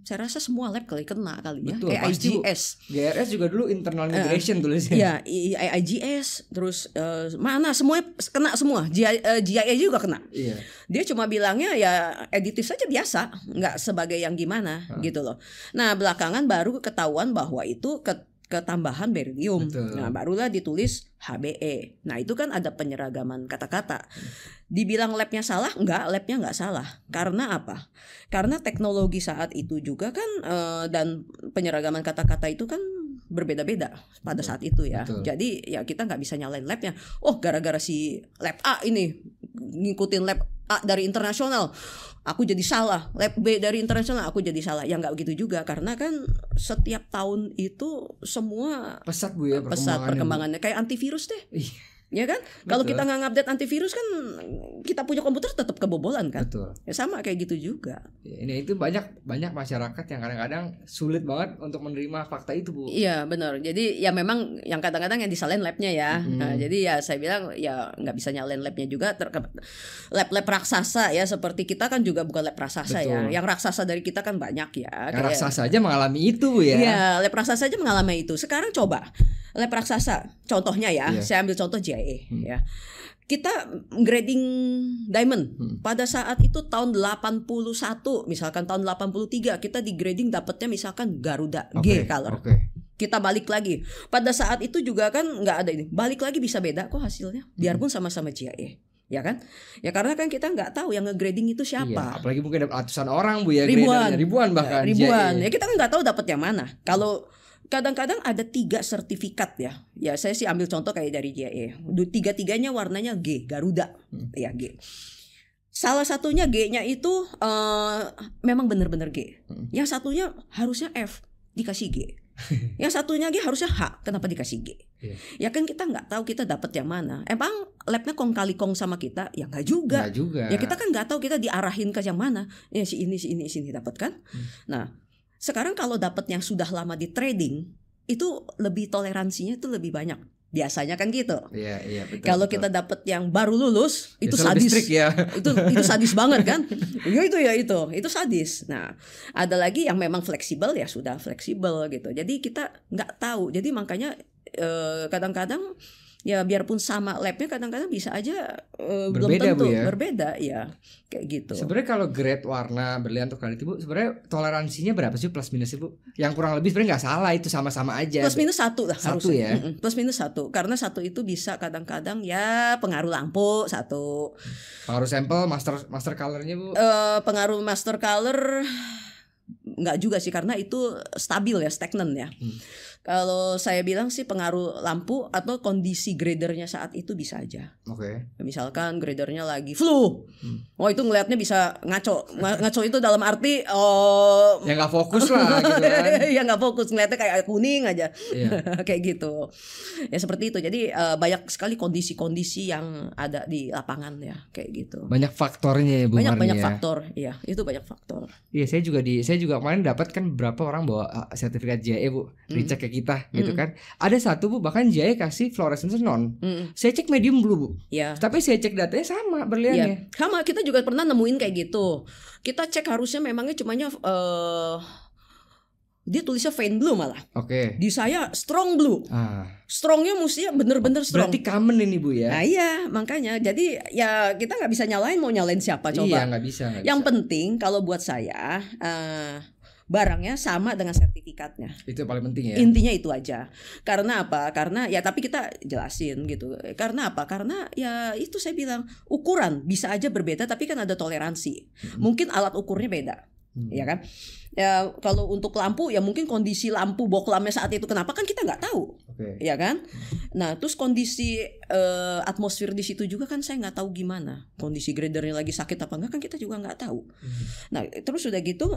saya rasa semua lab kena kali ya. AIGS. GRS juga dulu internal migration tulisnya. Iya, AIGS terus mana semuanya kena semua. GIA juga kena. Iya. Dia cuma bilangnya ya editif saja biasa, nggak sebagai yang gimana gitu loh. Nah, belakangan baru ketahuan bahwa itu ketambahan beryllium. Nah, barulah ditulis HBE. Nah, itu kan ada penyeragaman kata-kata. Dibilang labnya salah? Enggak, labnya enggak salah. Karena apa? Karena teknologi saat itu juga kan dan penyeragaman kata-kata itu kan berbeda-beda pada saat itu ya. Jadi ya kita nggak bisa nyalain labnya. Oh, gara-gara si lab A ini ngikutin lab A dari internasional, aku jadi salah. Lab B dari internasional, aku jadi salah. Ya nggak begitu juga, karena kan setiap tahun itu semua pesat Bu ya perkembangannya. Kayak antivirus deh. Ya kan? Kalau kita nggak ngupdate antivirus kan kita punya komputer tetap kebobolan kan? Betul. Ya sama kayak gitu juga. Ini itu banyak masyarakat yang kadang-kadang sulit banget untuk menerima fakta itu Bu. Iya benar. Jadi ya memang yang kadang-kadang yang disalahin labnya ya. Nah, jadi ya saya bilang ya nggak bisa nyalain labnya juga. Lab raksasa ya, seperti kita kan juga bukan lab raksasa. Betul. Ya. Yang raksasa dari kita kan banyak ya. Kayak raksasa aja mengalami itu Bu ya. Iya, lab raksasa aja mengalami itu. Sekarang coba lab raksasa, contohnya ya, saya ambil contoh GIA ya. Kita grading diamond pada saat itu tahun 81, misalkan tahun 83 kita di grading dapatnya misalkan Garuda G color. Kita balik lagi. Pada saat itu juga kan nggak ada ini. Balik lagi bisa beda kok hasilnya. Biarpun sama-sama GIA. Ya kan? Ya karena kan kita nggak tahu yang nge-grading itu siapa. Iya, apalagi mungkin ada ratusan orang Bu ya, ribuan bahkan. Ribuan. Ya kita kan nggak tahu dapat yang mana. Kalau kadang-kadang ada 3 sertifikat ya. Ya saya sih ambil contoh kayak dari GIA. 3-3-nya warnanya G, Garuda. Ya G. Salah satunya G-nya itu memang benar-benar G. Yang satunya harusnya F, dikasih G. Yang satunya G harusnya H, kenapa dikasih G? Ya kan kita nggak tahu kita dapat yang mana. Emang labnya kong kali kong sama kita? Ya nggak juga. Ya kita kan nggak tahu kita diarahin ke yang mana. Ya si ini dapat kan? Nah sekarang kalau dapat yang sudah lama di trading itu lebih toleransinya itu lebih banyak. Biasanya kan gitu. Iya, betul. Kalau kita dapat yang baru lulus itu sadis. Ya. Itu sadis banget kan? Itu sadis. Nah, ada lagi yang memang fleksibel ya sudah fleksibel gitu. Jadi kita nggak tahu. Jadi makanya kadang-kadang ya biarpun sama labnya kadang-kadang bisa aja belum Berbeda, tentu Bu, ya? berbeda ya kayak gitu. Sebenarnya kalau grade warna berlian atau quality Bu, sebenarnya toleransinya berapa sih plus minusnya Bu? Yang kurang lebih sebenarnya nggak salah, itu sama-sama aja. Plus minus 1 lah Satu harusnya. ya? Plus minus 1 karena 1 itu bisa kadang-kadang ya pengaruh lampu 1. Pengaruh sampel, master colornya Bu? Pengaruh master color nggak juga sih karena itu stabil ya, stagnan ya. Kalau saya bilang sih pengaruh lampu atau kondisi gradernya saat itu bisa aja. Oke. Misalkan gradernya lagi flu, oh itu ngelihatnya bisa ngaco. Ngaco itu dalam arti Ya nggak fokus lah gitu kan. ya nggak fokus, ngelihatnya kayak kuning aja. Iya. Kayak gitu. Ya seperti itu. Jadi banyak sekali kondisi-kondisi yang ada di lapangan ya kayak gitu. Banyak faktornya ya Bu Marni Banyak ya. faktor, iya itu banyak faktor. Iya, saya juga kemarin dapat kan berapa orang bawa sertifikat JAE Bu, dicek ke kita gitu kan. Ada satu Bu bahkan JAE kasih fluorescence non. Saya cek medium blue Bu. Ya. Tapi saya cek datanya sama berliannya. Ya, sama kita juga pernah nemuin kayak gitu. Kita cek harusnya memangnya cumanya dia tulisnya faint blue malah. Oke. Di saya strong blue. Strongnya mestinya bener-bener strong. Berarti common ini Bu ya. Nah iya makanya jadi ya kita nggak bisa nyalain, mau nyalain siapa coba. Iya nggak bisa. Yang penting kalau buat saya barangnya sama dengan sertifikatnya. Itu yang paling penting ya. Intinya itu aja. Karena apa? Karena ya tapi kita jelasin gitu. Karena apa? Karena ya itu saya bilang ukuran bisa aja berbeda tapi kan ada toleransi. Mungkin alat ukurnya beda. Ya kan? Ya kalau untuk lampu ya mungkin kondisi lampu boklamnya saat itu kenapa kan kita nggak tahu. Ya kan? Nah, terus kondisi atmosfer di situ juga kan saya nggak tahu gimana. Kondisi gradernya lagi sakit apa enggak kan kita juga nggak tahu. Nah, terus udah gitu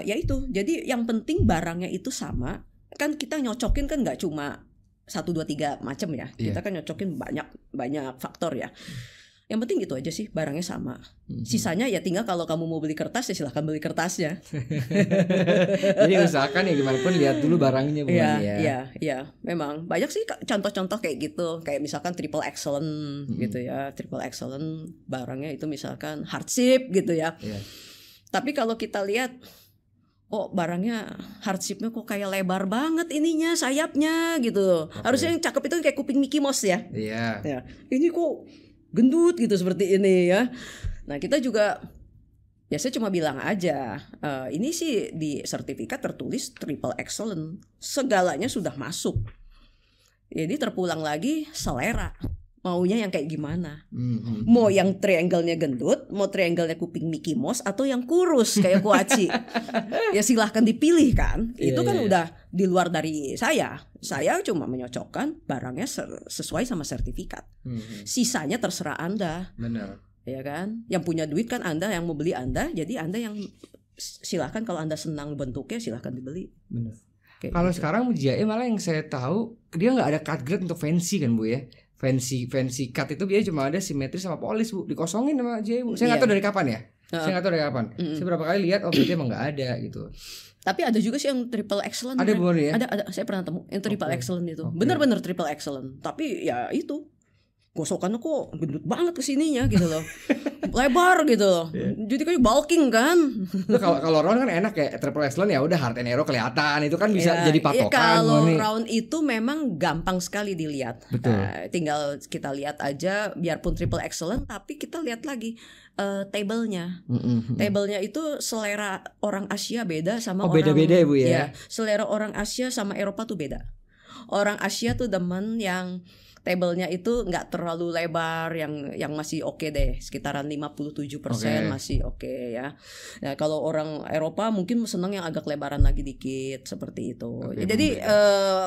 ya itu. Jadi yang penting barangnya itu sama. Kan kita nyocokin kan nggak cuma 1 2 3 macam ya. Kita kan nyocokin banyak faktor ya. Yang penting gitu aja sih, barangnya sama. Sisanya ya tinggal kalau kamu mau beli kertas ya silahkan beli kertasnya. Jadi usahakan ya gimana pun lihat dulu barangnya Bu. Iya, memang banyak sih contoh-contoh kayak gitu. Kayak misalkan triple excellent gitu ya, triple excellent barangnya itu misalkan hardship gitu ya. Tapi kalau kita lihat barangnya hardshipnya kok kayak lebar banget ininya sayapnya gitu. Harusnya yang cakep itu kayak kuping Mickey Mouse ya. Iya. Ya, ini kok gendut gitu seperti ini ya. Nah kita juga ya saya cuma bilang aja ini sih di sertifikat tertulis triple excellent, segalanya sudah masuk. Jadi terpulang lagi selera maunya yang kayak gimana. Mau yang triangle-nya gendut, mau triangle-nya kuping Mickey Mouse atau yang kurus kayak kuaci. Ya silahkan dipilih kan. Itu kan udah di luar dari saya. Saya cuma menyocokkan barangnya sesuai sama sertifikat. Sisanya terserah Anda. Benar. Ya kan? Yang punya duit kan Anda, yang mau beli Anda. Jadi Anda yang silahkan kalau Anda senang bentuknya silahkan dibeli. Benar. Kalau sekarang JAE malah yang saya tahu dia nggak ada cut grade untuk fancy kan Bu ya. Fancy cut itu biasanya cuma ada simetri sama polis Bu, dikosongin sama JAE Bu. Saya nggak tahu dari kapan ya. Saya nggak tahu dari kapan. Saya berapa kali lihat berarti emang nggak ada gitu. Tapi ada juga sih yang triple excellent. Ada Bu ya? Ada. Saya pernah temu yang triple excellent itu. Bener-bener triple excellent. Tapi ya itu gosokannya kok gendut banget kesininya gitu loh. Lebar gitu loh. Jadi kayak bulking kan. Kalau round kan enak ya, triple excellent ya udah hard and narrow kelihatan, itu kan bisa jadi patokan. Kalau round itu memang gampang sekali dilihat. Betul. Tinggal kita lihat aja biarpun triple excellent tapi kita lihat lagi table-nya. Table-nya itu selera orang Asia beda sama orang beda-beda ya Bu ya. Ya, selera orang Asia sama Eropa tuh beda. Orang Asia tuh demen yang table-nya itu nggak terlalu lebar, yang masih oke deh, sekitaran 57% masih oke ya. Nah, kalau orang Eropa mungkin seneng yang agak lebaran lagi dikit seperti itu. Jadi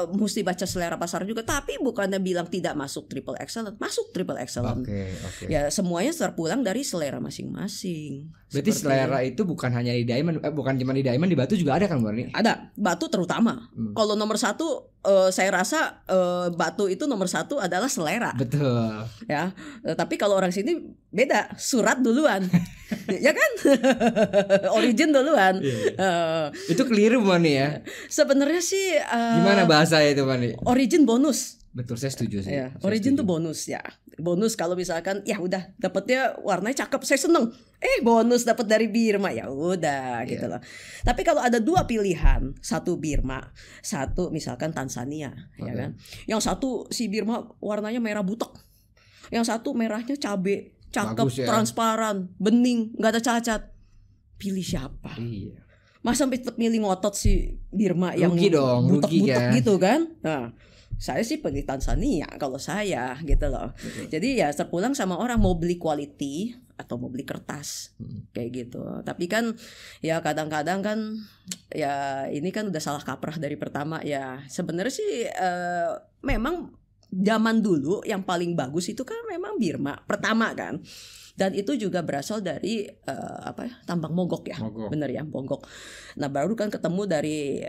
mesti baca selera pasar juga. Tapi bukannya bilang tidak masuk triple excellent, masuk triple excellent. Ya semuanya terpulang dari selera masing-masing. Berarti selera itu bukan hanya di diamond, bukan cuma di diamond, di batu juga ada kan Bu Arni? Ada, batu terutama. Kalau nomor 1 saya rasa batu itu nomor 1 adalah selera. Betul. Ya, tapi kalau orang sini beda, surat duluan. Ya kan? Origin duluan. Itu keliru Bu Arni ya. Sebenarnya sih gimana bahasa itu Bu Arni? Origin bonus. Betul, saya setuju sih. Ya, origin tuh bonus ya. bonus kalau misalkan ya udah dapetnya warnanya cakep, saya seneng. Bonus dapat dari Birma, ya udah gitu loh. Tapi kalau ada dua pilihan, satu Birma, satu misalkan Tanzania, ya kan. Yang satu si Birma warnanya merah butek, yang satu merahnya cabe, cakep, bagus ya, transparan, bening, nggak ada cacat. Pilih siapa? Iya. Masa tetap milih ngotot si Birma yang butek-butek kan? Gitu kan? Nah, saya sih pilih Tanzania kalau saya gitu loh. Betul. Jadi ya terpulang sama orang mau beli quality atau mau beli kertas kayak gitu. Tapi kan ya kadang-kadang kan ya ini kan udah salah kaprah dari pertama ya. Sebenarnya sih memang zaman dulu yang paling bagus itu kan memang Birma pertama kan. Dan itu juga berasal dari tambang mogok ya, bener ya, mogok. Nah baru kan ketemu dari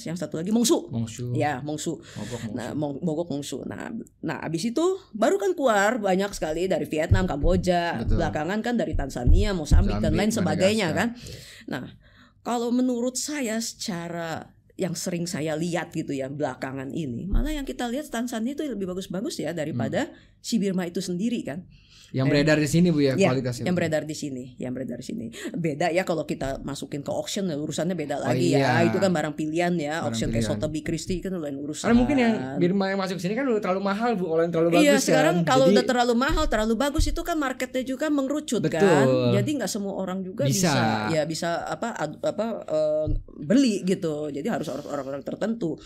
yang satu lagi Mongsu. Ya Mongsu. Mogok Mongsu. Nah abis itu baru kan keluar banyak sekali dari Vietnam, Kamboja, belakangan kan dari Tanzania, Mozambik dan lain sebagainya kan. Nah kalau menurut saya secara yang sering saya lihat gitu ya belakangan ini, malah yang kita lihat Tanzania itu lebih bagus-bagus ya daripada si Birma itu sendiri kan. Yang beredar di sini Bu ya, kualitasnya. Yang beredar di sini, Beda ya kalau kita masukin ke auction ya urusannya beda lagi ya. Itu kan barang pilihan ya, auction kayak Sotheby Christie kan lain urusan. Karena mungkin yang Birma yang masuk sini kan udah terlalu mahal Bu, kalau yang terlalu bagus. Iya, sekarang kalau udah terlalu mahal, terlalu bagus itu kan marketnya juga mengerucut kan. Jadi nggak semua orang juga bisa beli gitu. Jadi harus orang-orang tertentu.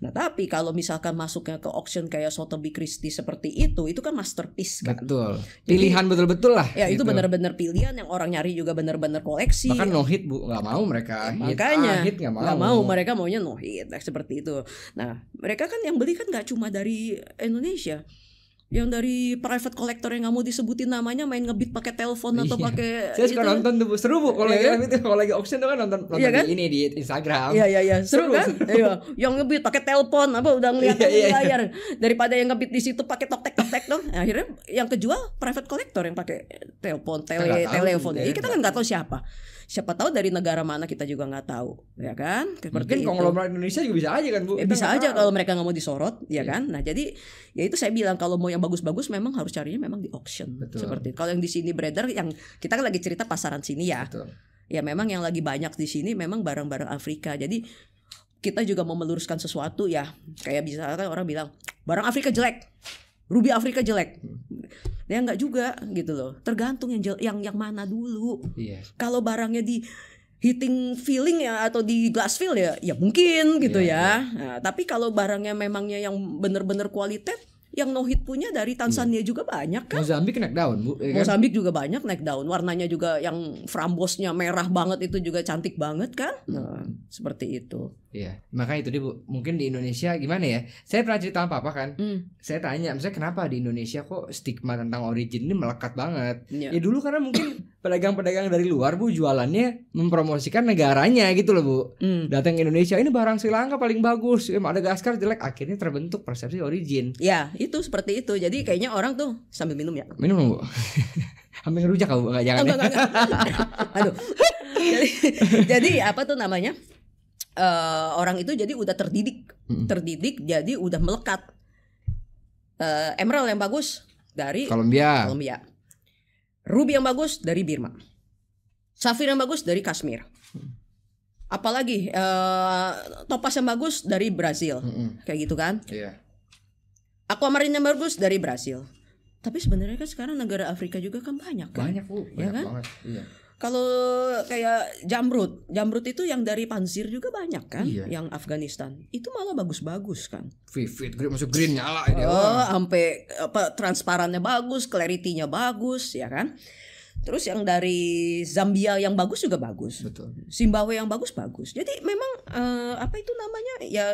Nah tapi kalau misalkan masuknya ke auction kayak Sotheby Christie seperti itu kan masterpiece kan. Betul. Pilihan betul-betul lah. Ya gitu. Itu benar-benar pilihan yang orang nyari juga benar-benar koleksi. Bahkan no hit Bu, nggak mau mereka. Makanya hit nggak mau, mereka maunya no hit seperti itu. Nah mereka kan yang beli kan nggak cuma dari Indonesia. Yang dari private collector yang nggak mau disebutin namanya main ngebit pakai telepon atau pakai. Saya suka nonton tuh seru Bu, kalau lagi auction tuh kan nonton kan? Ini di Instagram. Iya seru kan? Iya, yang ngebit pakai telepon udah ngeliat layar daripada yang ngebit di situ pakai tok-tek dong. Nah, akhirnya yang kejual private collector yang pakai telepon, telepon. Jadi kita kan nggak tahu siapa tahu dari negara mana kita juga nggak tahu, ya kan? Mungkin konglomerat Indonesia juga bisa aja kan Bu? Bisa aja kalau mereka nggak mau disorot, ya kan? Nah jadi ya itu saya bilang kalau mau yang bagus-bagus memang harus carinya memang di auction. Seperti kalau yang di sini beredar, yang kita kan lagi cerita pasaran sini ya. Betul. Ya memang yang lagi banyak di sini memang barang-barang Afrika. Jadi kita juga mau meluruskan sesuatu ya. Kayak misalkan orang bilang barang Afrika jelek, ruby Afrika jelek. Ya enggak juga gitu loh. Tergantung yang mana dulu. Kalau barangnya di hitting feeling ya atau di glass fill ya mungkin gitu ya. Nah, tapi kalau barangnya memangnya yang benar-benar kualitas, yang no hit punya dari Tanzania juga banyak kan. Mozambik naik daun Bu. Mozambik juga banyak naik daun. Warnanya juga yang frambosnya merah banget itu juga cantik banget kan. Nah, seperti itu. Iya, makanya itu dia Bu. Mungkin di Indonesia gimana ya? Saya pernah cerita sama Papa kan. Saya tanya, misalnya kenapa di Indonesia kok stigma tentang origin ini melekat banget? Ya dulu karena mungkin pedagang-pedagang dari luar Bu jualannya mempromosikan negaranya gitu loh Bu. Datang ke Indonesia, ini barang Sri Lanka paling bagus, Madagaskar jelek, akhirnya terbentuk persepsi origin. Ya, itu seperti itu. Jadi kayaknya orang tuh sambil minum ya. Minum Bu. Hampir ngerujak Bu, enggak jangan. Enggak. Aduh. Jadi apa tuh namanya? Orang itu jadi udah terdidik jadi udah melekat. Emerald yang bagus dari Colombia, ruby yang bagus dari Birma, safir yang bagus dari Kashmir, apalagi topaz yang bagus dari Brazil, kayak gitu kan. Aquamarine yang bagus dari Brazil. Tapi sebenarnya kan sekarang negara Afrika juga kan banyak kan? Banyak Bu, banyak kan? Banget. Iya. Kalau kayak jamrud itu yang dari Panzir juga banyak kan, yang Afghanistan itu malah bagus-bagus kan. Vivid, masuk green nyala ini. Sampai transparannya bagus, clarity-nya bagus, ya kan. Terus yang dari Zambia yang bagus juga bagus. Betul. Zimbabwe yang bagus. Jadi memang apa itu namanya ya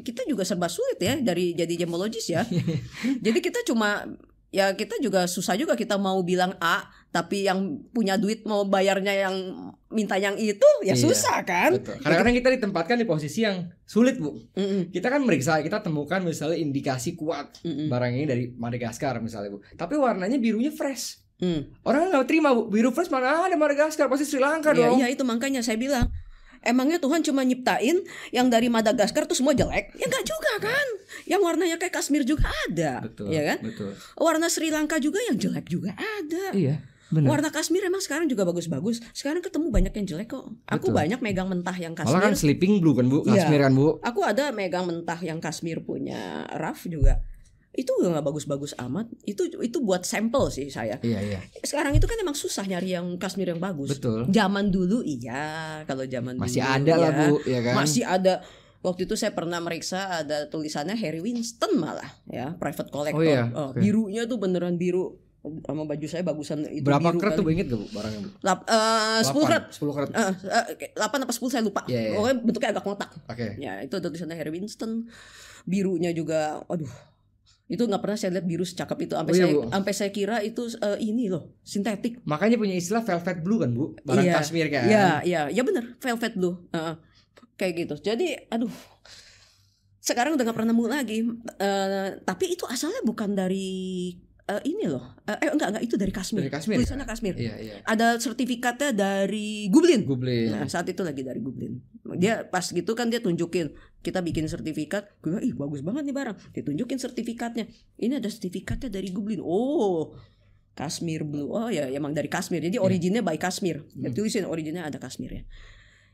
kita juga serba sulit ya dari jadi gemologis ya. Jadi kita kita juga susah juga kita mau bilang A tapi yang punya duit mau bayarnya yang minta yang itu ya susah kan. Betul. Kadang-kadang kita ditempatkan di posisi yang sulit Bu. Kita kan meriksa, kita temukan misalnya indikasi kuat barang ini dari Madagaskar misalnya Bu. Tapi warnanya birunya fresh. Orang nggak terima Bu, biru fresh mana ada Madagaskar, pasti Sri Lanka dong. Iya itu makanya saya bilang Emangnya Tuhan cuma nyiptain yang dari Madagaskar tuh semua jelek? Ya enggak juga kan. Yang warnanya kayak Kashmir juga ada, Betul, ya kan? betul. Warna Sri Lanka juga yang jelek juga ada. Iya, benar. Warna Kashmir emang sekarang juga bagus-bagus. Sekarang ketemu banyak yang jelek kok. Aku Betul. banyak megang mentah yang Malah Kashmir. kan sleeping blue kan Bu, Iya. Kashmir kan Bu. Aku ada megang mentah yang Kashmir punya Raf juga. Itu nggak bagus-bagus amat. Itu buat sampel sih saya. Iya, iya. Sekarang itu kan emang susah nyari yang Kashmir yang bagus. Betul. Zaman dulu iya, kalau zaman Masih dulu ada lah ya. Bu, ya kan? Masih ada. Waktu itu saya pernah meriksa ada tulisannya Harry Winston malah ya, private collector. Oh iya, oke. Birunya tuh beneran biru. Sama baju saya bagusan itu Berapa biru karat kali. tuh Bu, inget gak Bu barangnya Bu? 10 karat. 10 karat. 8 apa 10 saya lupa. Iya, iya. Pokoknya bentuknya agak kotak. Oke. Ya, itu ada tulisannya Harry Winston. Birunya juga aduh. Itu nggak pernah saya lihat biru secakep itu sampai Oh iya, saya Bu. sampai saya kira itu ini loh, sintetik. Makanya punya istilah velvet blue kan Bu, barang Iya. Kashmir kan. Iya benar, velvet blue. Kayak gitu. Jadi aduh. Sekarang udah nggak pernah nemu lagi. Tapi itu asalnya bukan dari ini loh. Enggak itu dari Kashmir. Dari Kashmir. Tulisannya Kashmir. Iya, iya. Ada sertifikatnya dari Gublin. Goblin. Nah, saat itu lagi dari Gublin. Dia pas gitu kan dia tunjukin, kita bikin sertifikat. Gue bilang, ih bagus banget nih barang. Ditunjukin sertifikatnya. Ini ada sertifikatnya dari Gublin. Oh, Kashmir Blue. Oh ya, emang dari Kashmir. Jadi originnya by Kashmir. Dia tulisin originnya ada Kashmirnya.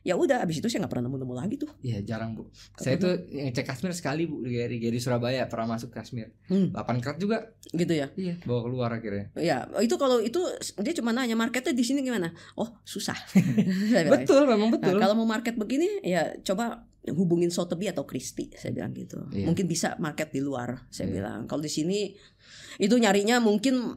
Ya udah, abis itu saya nggak pernah nemu lagi tuh. Iya, jarang Bu. Saya tuh ngecek Kashmir sekali Bu, dari Surabaya pernah masuk Kashmir. 8 karat juga. Gitu ya. Iya, bawa keluar akhirnya. Ya, itu kalau itu dia cuma nanya marketnya di sini gimana? Oh, susah. Saya bilang. Betul, memang betul. Nah, kalau mau market begini ya coba hubungin Sotheby atau Christie, saya bilang gitu. Iya. Mungkin bisa market di luar, saya Iya. bilang. Kalau di sini itu nyarinya mungkin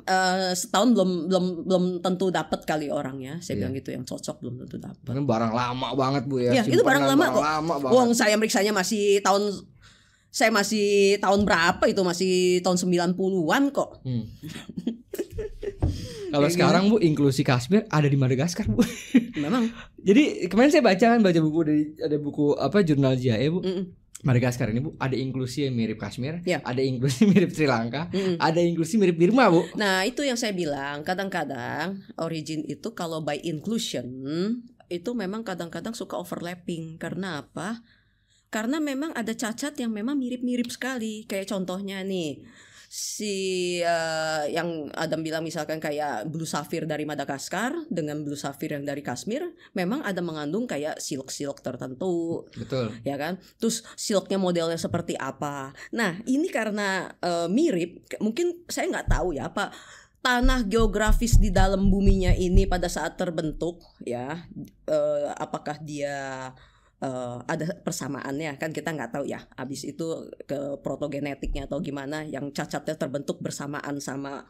setahun belum tentu dapat kali orangnya. Saya Iya. bilang gitu, yang cocok belum tentu dapat. Ini barang lama banget Bu ya. Ya, itu barang Simpanan lama kok. Lama banget. Wong saya meriksanya masih tahun berapa itu, masih tahun 90-an kok. Kalau Kayak sekarang Bu, inklusi Kashmir ada di Madagaskar Bu. Memang. Jadi kemarin saya baca buku ada buku jurnal JAE Bu. Mm-mm. Madagaskar ini Bu, ada inklusi yang mirip Kashmir, Ya. ada inklusi mirip Sri Lanka, Mm-mm. ada inklusi mirip Burma Bu. Nah, itu yang saya bilang, kadang-kadang origin itu kalau by inclusion itu memang kadang-kadang suka overlapping. Karena apa? Karena memang ada cacat yang memang mirip-mirip sekali. Kayak contohnya nih, yang Adam bilang misalkan kayak blue sapphire dari Madagaskar dengan blue sapphire yang dari Kashmir, memang ada mengandung kayak silk-silk tertentu. Betul. Ya kan, terus silknya modelnya seperti apa. Nah ini karena mirip, mungkin saya nggak tahu ya apa tanah geografis di dalam buminya ini pada saat terbentuk ya, apakah dia ada persamaannya, kan kita nggak tahu ya. Abis itu ke protogenetiknya atau gimana, yang cacatnya terbentuk bersamaan sama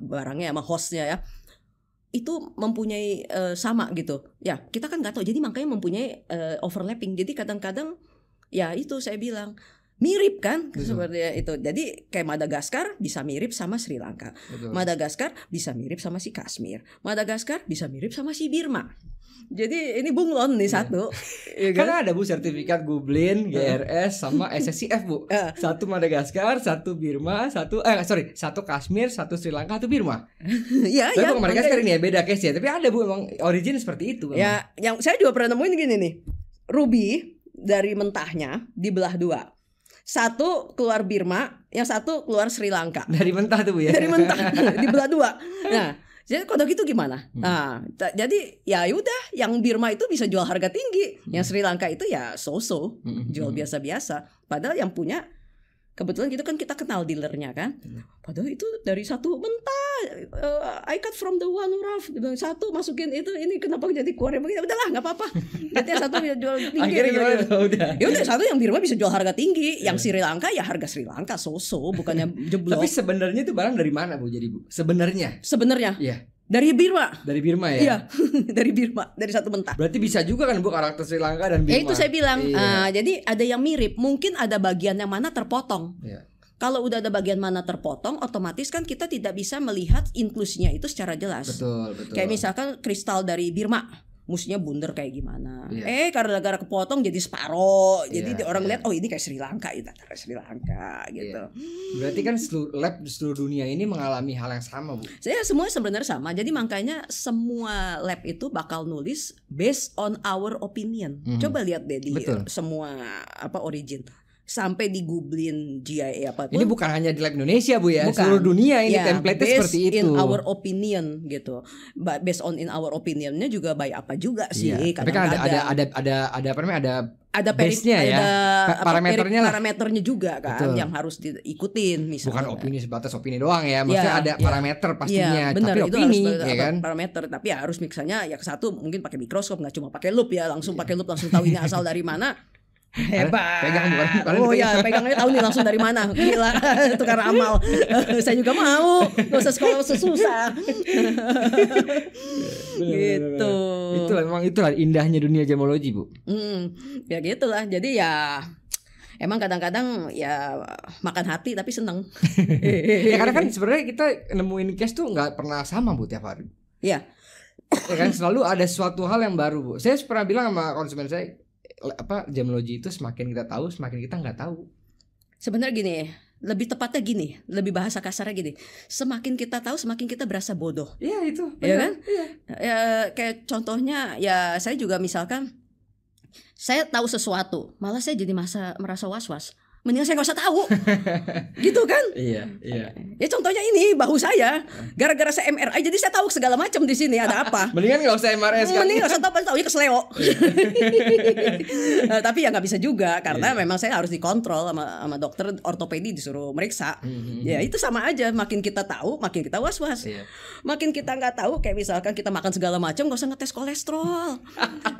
barangnya, sama hostnya ya, itu mempunyai sama gitu ya, kita kan nggak tahu. Jadi makanya mempunyai overlapping. Jadi kadang-kadang ya itu saya bilang mirip kan. Betul. Seperti itu. Jadi kayak Madagaskar bisa mirip sama Sri Lanka. Betul. Madagaskar bisa mirip sama si Kashmir. Madagaskar bisa mirip sama si Burma. Jadi ini bunglon nih satu. Ya kan? Karena ada Bu sertifikat Gublin, GRS sama SSCF Bu. Satu Madagaskar, satu Burma, satu Kashmir, satu Sri Lanka, satu Burma. Iya, Tapi ya. kalau Madagaskar ini ya beda case ya. Tapi ada Bu emang origin seperti itu. Ya, yang saya juga pernah nemuin gini nih. Ruby dari mentahnya dibelah dua. Satu keluar Burma, yang satu keluar Sri Lanka. Dari mentah tuh Bu ya. Dari mentah dibelah dua. Nah, jadi kodok itu gimana? Nah, jadi ya udah, yang Burma itu bisa jual harga tinggi, yang Sri Lanka itu ya so-so, jual biasa-biasa. Padahal yang punya kebetulan gitu kan, kita kenal dealernya kan. Padahal itu dari satu mentah, I cut from the one rough. Satu masukin itu, ini kenapa jadi keluar begini? Udahlah, nggak apa-apa. Jadi yang satu bisa jual tinggi. Akhirnya gitu. gimana tuh? Udah. Ya udah, satu yang Burma bisa jual harga tinggi, yang Sri Lanka ya harga Sri Lanka so-so, bukannya jeblok. Tapi sebenarnya itu barang dari mana Bu jadi Bu? Sebenarnya. Sebenarnya Iya. dari Burma. Dari Burma ya. Iya, dari Burma, dari satu mentah. Berarti bisa juga kan Bu karakter Sri Lanka dan Burma. Ya itu saya bilang, Iya. jadi ada yang mirip, mungkin ada bagian yang mana terpotong. Iya. Kalau udah ada bagian mana terpotong, otomatis kan kita tidak bisa melihat inklusinya itu secara jelas. Betul. Kayak misalkan kristal dari Burma, Mestinya bundar kayak gimana. Iya. Karena gara-gara kepotong jadi separoh. Jadi Iya, orang iya. lihat oh ini kayak Sri Lanka, itu kayak Sri Lanka gitu. Berarti kan lab di seluruh dunia ini mengalami hal yang sama, Bu. Saya semua sebenarnya sama. Jadi makanya semua lab itu bakal nulis based on our opinion. Coba lihat deh di Betul. semua origin. Sampai di googlin GIA apa pun. Ini bukan hanya di lab Indonesia, Bu ya. Bukan. Seluruh dunia ini Ya, template-nya based seperti itu. in our opinion gitu. Based on in our opinionnya juga by apa juga sih. Iya. Tapi kan ada apa namanya, ada base-nya ya. Parameternya lah. parameternya juga kan. Betul. Yang harus diikutin misalnya. Bukan opini sebatas opini doang ya. Maksudnya ada parameter pastinya. Benar, tapi itu opini harus ya kan. parameter. Tapi harus misalnya ya satu mungkin pakai mikroskop, nggak cuma pakai loop ya. Langsung pakai loop langsung tahu ini asal dari mana. Hebat. Pegang bukan. Oh ya, pegangnya tahu nih langsung dari mana. Gila, tukar amal. Saya juga mau. Gak usah sekolah susah. Gitu. Itulah indahnya dunia gemologi, Bu. Ya gitulah. Jadi ya emang kadang-kadang ya makan hati tapi seneng. Ya karena kan sebenarnya kita nemuin case tuh nggak pernah sama, Bu, tiap hari. Iya. Ya kan selalu ada suatu hal yang baru, Bu. Saya pernah bilang sama konsumen saya, gemologi itu semakin kita tahu semakin kita nggak tahu. Sebenarnya gini, lebih tepatnya gini, lebih bahasa kasarnya gini. Semakin kita tahu semakin kita berasa bodoh. Iya itu. Iya kan? Iya. Ya kayak contohnya ya saya juga misalkan saya tahu sesuatu, malah saya jadi merasa was-was. Mendingan saya nggak usah tahu, gitu kan? Iya. Ya contohnya ini bahu saya, gara-gara saya MRI jadi saya tahu segala macam di sini ada apa. Mendingan nggak usah MRI sekarang. Mending nggak usah tahu kesleo. Tapi ya nggak bisa juga karena memang saya harus dikontrol sama dokter ortopedi disuruh meriksa. Ya itu sama aja, makin kita tahu makin kita was-was. Makin kita nggak tahu kayak misalkan kita makan segala macam nggak usah ngetes kolesterol,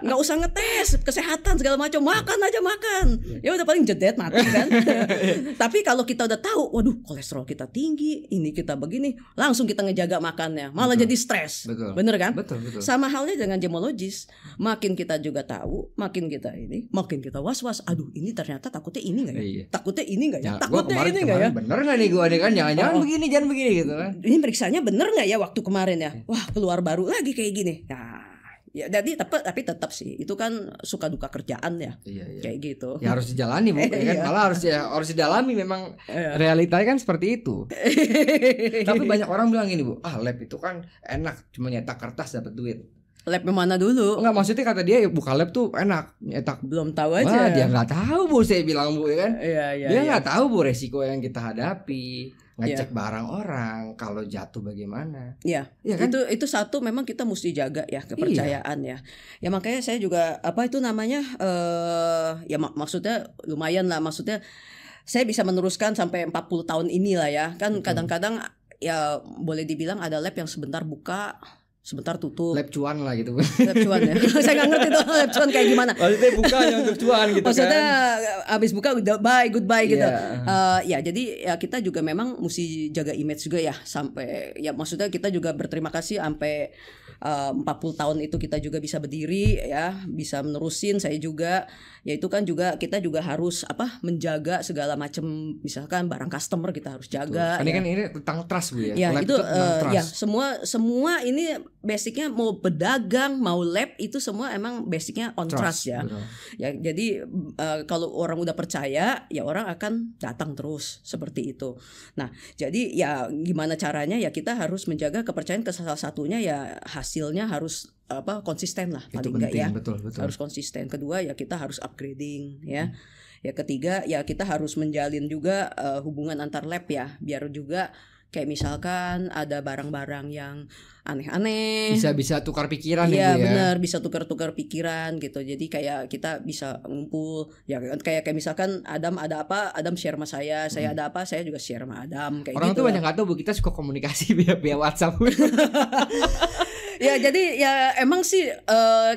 nggak usah ngetes kesehatan segala macam, makan aja makan. Ya udah paling jedet mati kan. Tapi kalau kita udah tahu, waduh kolesterol kita tinggi, ini kita begini, langsung kita ngejaga makannya, malah jadi stres. Bener kan? Betul. Sama halnya dengan gemologis, makin kita juga tahu, makin kita was-was. Aduh, ini ternyata takutnya ini nggak ya? Takutnya ini nggak ya? Takutnya ini nggak ya? Bener nggak nih gue kan? Jangan begini, jangan begini gitu kan? Ini periksanya bener nggak ya waktu kemarin ya? Wah keluar baru lagi kayak gini. Nah. Ya, jadi tapi tetap sih itu kan suka duka kerjaan ya, kayak gitu. Ya harus dijalani, Bu, ya kan? Malah harus didalami memang realitanya kan seperti itu. Tapi banyak orang bilang gini, Bu, lab itu kan enak, cuma nyetak kertas dapat duit. Lab mana dulu? Enggak, maksudnya kata dia buka lab tuh enak, nyetak. Belum tahu aja. Wah, dia nggak tahu, Bu, saya bilang, Bu, ya kan? Dia nggak tahu, Bu, resiko yang kita hadapi. Ngecek barang orang kalau jatuh bagaimana. Ya kan? Itu satu memang kita mesti jaga ya kepercayaan ya. Ya makanya saya juga itu namanya ya maksudnya lumayan lah, maksudnya saya bisa meneruskan sampai 40 tahun inilah ya. Kan kadang-kadang ya boleh dibilang ada lab yang sebentar buka, sebentar tutup. Lab cuan lah gitu. Lab cuan ya. Saya nggak ngerti tuh lab cuan kayak gimana. Maksudnya buka yang untuk cuan gitu. Maksudnya kan. abis buka udah goodbye gitu. Ya jadi ya kita juga memang mesti jaga image juga ya, sampai ya maksudnya kita juga berterima kasih sampai 40 tahun itu kita juga bisa berdiri ya, bisa menerusin. Saya juga ya itu kan juga kita juga harus menjaga segala macam, misalkan barang customer kita harus jaga. Ini kan ini tentang trust, Bu ya. Ya lab itu ya semua ini basicnya mau pedagang mau lab itu semua emang basicnya on trust ya. Betul. Ya jadi kalau orang udah percaya ya orang akan datang terus seperti itu. Nah jadi ya gimana caranya ya kita harus menjaga kepercayaan, ke salah satunya ya hasilnya harus konsisten lah paling enggak ya. Betul. Harus konsisten. Kedua ya kita harus upgrading ya. Ya ketiga ya kita harus menjalin juga hubungan antar lab ya, biar juga kayak misalkan ada barang-barang yang aneh-aneh bisa tukar pikiran ya. Iya benar, bisa tukar-tukar pikiran gitu. Jadi kayak kita bisa ngumpul ya, kayak misalkan Adam ada apa, Adam share sama saya ada apa, saya juga share sama Adam kayak orang gitu. tuh banyak nggak tahu, Bu, kita suka komunikasi via WhatsApp. Ya jadi ya emang sih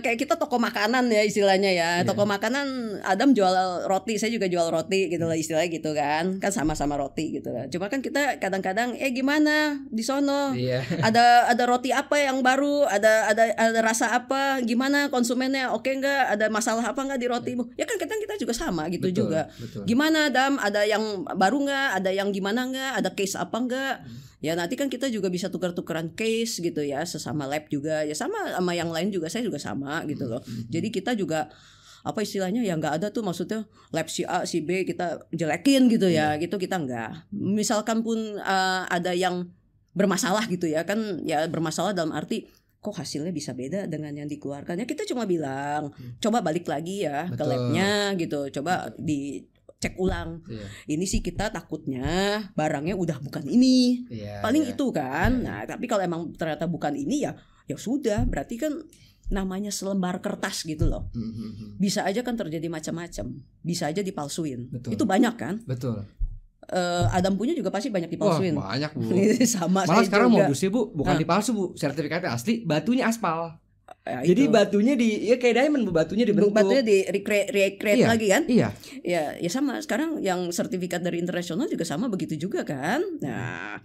kayak kita toko makanan ya istilahnya ya. Toko makanan, Adam jual roti, saya juga jual roti gitu lah istilahnya gitu kan sama-sama roti gitu lah. Cuma kan kita kadang-kadang gimana di sono ada roti apa yang baru, ada rasa apa, gimana konsumennya oke nggak, ada masalah apa nggak di rotimu. Ya kan kadang kita juga sama gitu. Betul. Gimana Adam, ada yang baru nggak, ada yang gimana nggak, ada case apa nggak. Ya nanti kan kita juga bisa tukar-tukaran case gitu ya, sesama lab juga ya, sama yang lain juga, saya juga sama gitu loh. Jadi kita juga apa istilahnya ya, nggak ada tuh maksudnya lab si A si B kita jelekin gitu ya, gitu kita nggak. Misalkan pun ada yang bermasalah gitu ya kan, ya bermasalah dalam arti kok hasilnya bisa beda dengan yang dikeluarkan, ya kita cuma bilang coba balik lagi ya ke labnya gitu, coba dicek ulang. Ini sih kita takutnya barangnya udah bukan ini, paling itu kan. Nah tapi kalau emang ternyata bukan ini ya sudah, berarti kan namanya selembar kertas gitu loh. Bisa aja kan terjadi macam-macam, bisa aja dipalsuin. Itu banyak kan. Betul. Adam punya juga pasti banyak dipalsuin. Wah, banyak Bu. Sama malah sekarang juga. modusnya Bu bukan dipalsu Bu, sertifikatnya asli, batunya aspal. Ya, jadi itu. Batunya ya kayak diamond Bu, batunya dibentuk. Batunya di recreate lagi kan? Iya. Ya sama. Sekarang yang sertifikat dari internasional juga sama begitu juga kan. Nah,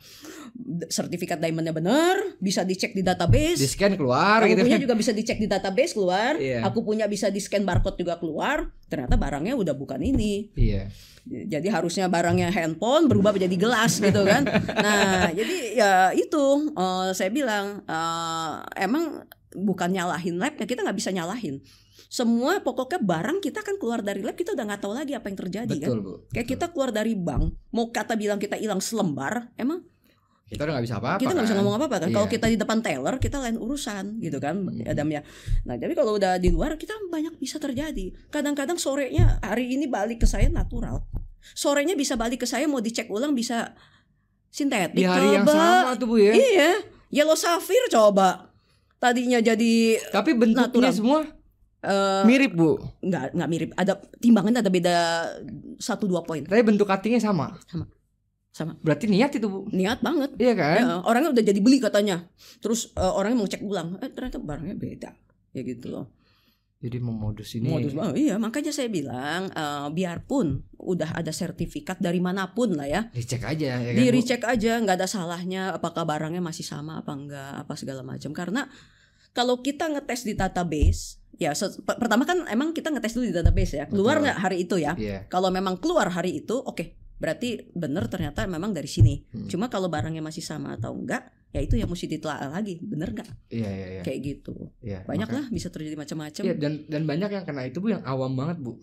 sertifikat diamondnya benar, bisa dicek di database. Di scan keluar. Aku gitu punya kan. juga bisa dicek di database keluar. Aku punya bisa di scan barcode juga keluar. Ternyata barangnya udah bukan ini. Iya. Jadi harusnya barangnya handphone berubah menjadi gelas gitu kan. Nah jadi ya itu saya bilang emang bukan nyalahin lab ya, kita nggak bisa nyalahin. Semua pokoknya barang kita kan keluar dari lab, kita udah nggak tahu lagi apa yang terjadi. Betul, kan. Bu. Kayak kita keluar dari bank, mau kata bilang kita hilang selembar, emang kita udah nggak bisa apa-apa. Kita nggak bisa ngomong apa-apa kan. Iya. Kalau kita di depan teller kita lain urusan gitu kan, Adam ya. Nah jadi kalau udah di luar kita banyak bisa terjadi. Kadang-kadang sorenya hari ini balik ke saya natural, sorenya bisa balik ke saya mau dicek ulang bisa sintetik. Di hari yang sama tuh Bu ya. Iya, yellow sapphire coba. Tadinya jadi tapi bentuknya natural. Semua mirip Bu. Nggak mirip. Ada timbangannya ada beda 1-2 poin. Tapi bentuk cuttingnya sama. Sama. Berarti niat itu Bu. Niat banget. Iya kan? Ya, orangnya udah jadi beli katanya. Terus orangnya mau cek ulang. Ternyata barangnya beda. Ya gitu loh. Jadi memodus ini. Modus banget. Iya, makanya saya bilang biarpun udah ada sertifikat dari manapun lah ya. Dicek aja ya kan, Di recheck aja, nggak ada salahnya apakah barangnya masih sama apa enggak, apa segala macam. Karena kalau kita ngetes di database, ya pertama kan emang kita ngetes dulu di database ya. Keluar nggak hari itu ya? Iya. Kalau memang keluar hari itu, oke. Berarti benar ternyata memang dari sini. Cuma kalau barangnya masih sama atau enggak, ya itu yang mesti ditelaah lagi, bener nggak? Iya. Kayak gitu. Iya, Banyak lah bisa terjadi macam-macam. Iya, dan banyak yang kena itu Bu yang awam banget Bu.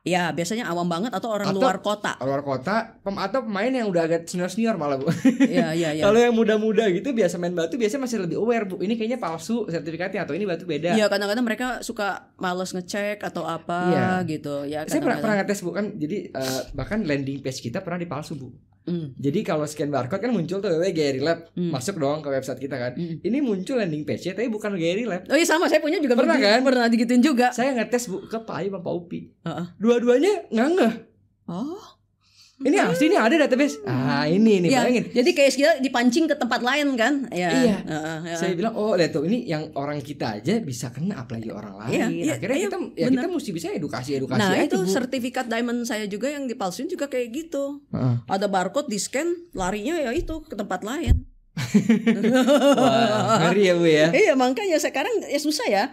Ya biasanya awam banget atau orang luar kota. Luar kota atau pemain yang udah agak senior malah Bu. Iya. Kalau yang muda-muda gitu biasa main batu biasanya masih lebih aware Bu. Ini kayaknya palsu sertifikatnya atau ini batu beda. Iya kadang-kadang mereka suka males ngecek atau apa gitu ya. Saya pernah ngetes Bu kan. Jadi bahkan landing page kita pernah dipalsu Bu. Jadi kalau scan barcode kan muncul tuh Gary Lab, masuk dong ke website kita kan. Ini muncul landing page-nya tapi bukan Gary Lab. Oh iya sama, saya punya juga pernah kan? Pernah digituin juga. Saya ngetes Bu ke Pak Ayu sama Pak Upi. Dua-duanya ngangeh. Oh. Ini asli ini ada database. Ini nih ya, bayangin. Jadi kayak kita dipancing ke tempat lain kan? Ya. Iya. Saya bilang lihat tuh ini yang orang kita aja bisa kena apalagi orang lain. Akhirnya kita mesti bisa edukasi Nah aja, itu Bu. Sertifikat diamond saya juga yang dipalsuin juga kayak gitu. Ada barcode di scan, larinya ya itu ke tempat lain. Wah, ngeri ya Bu ya. Iya makanya sekarang ya susah ya.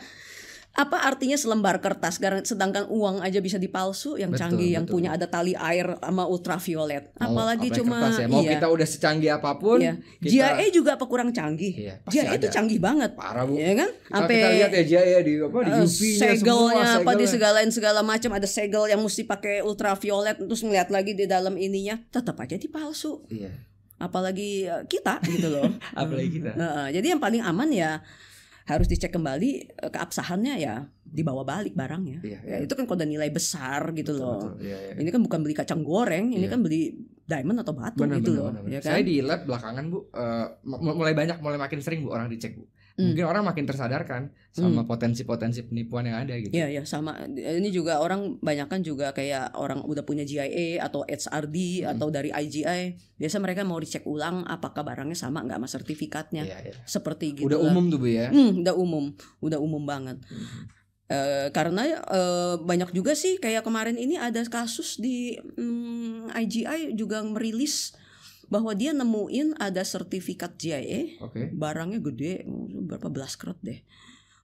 Apa artinya selembar kertas sedangkan uang aja bisa dipalsu, yang canggih yang punya ada tali air sama ultraviolet. Apalagi cuma ya. Mau kita udah secanggih apapun. GIA juga apa kurang canggih? GIA itu canggih banget. Parah Bu. Ya kan? Sampai kita lihat ya GIA di UV-nya segelnya apa di segala macam, ada segel yang mesti pakai ultraviolet, terus melihat lagi di dalam ininya tetap aja dipalsu. Iya. Apalagi kita gitu loh. Apalagi kita. Jadi yang paling aman ya harus dicek kembali keabsahannya, ya dibawa balik barangnya. Ya, itu kan kode nilai besar gitu loh. Ini kan bukan beli kacang goreng, ini kan beli diamond atau batu gitu loh. Ya kan? Saya di lab belakangan Bu mulai makin sering Bu orang dicek Bu. Mungkin orang makin tersadarkan sama potensi-potensi penipuan yang ada gitu. Iya sama. Ini juga orang banyakkan juga kayak orang udah punya GIA atau HRD atau dari IGI. Biasa mereka mau dicek ulang apakah barangnya sama nggak sama sertifikatnya. Seperti gitu. Udah umum tuh Bu ya. Udah umum banget. Karena banyak juga sih kayak kemarin ini ada kasus di IGI juga merilis bahwa dia nemuin ada sertifikat GIA, barangnya gede, berapa belas karat deh.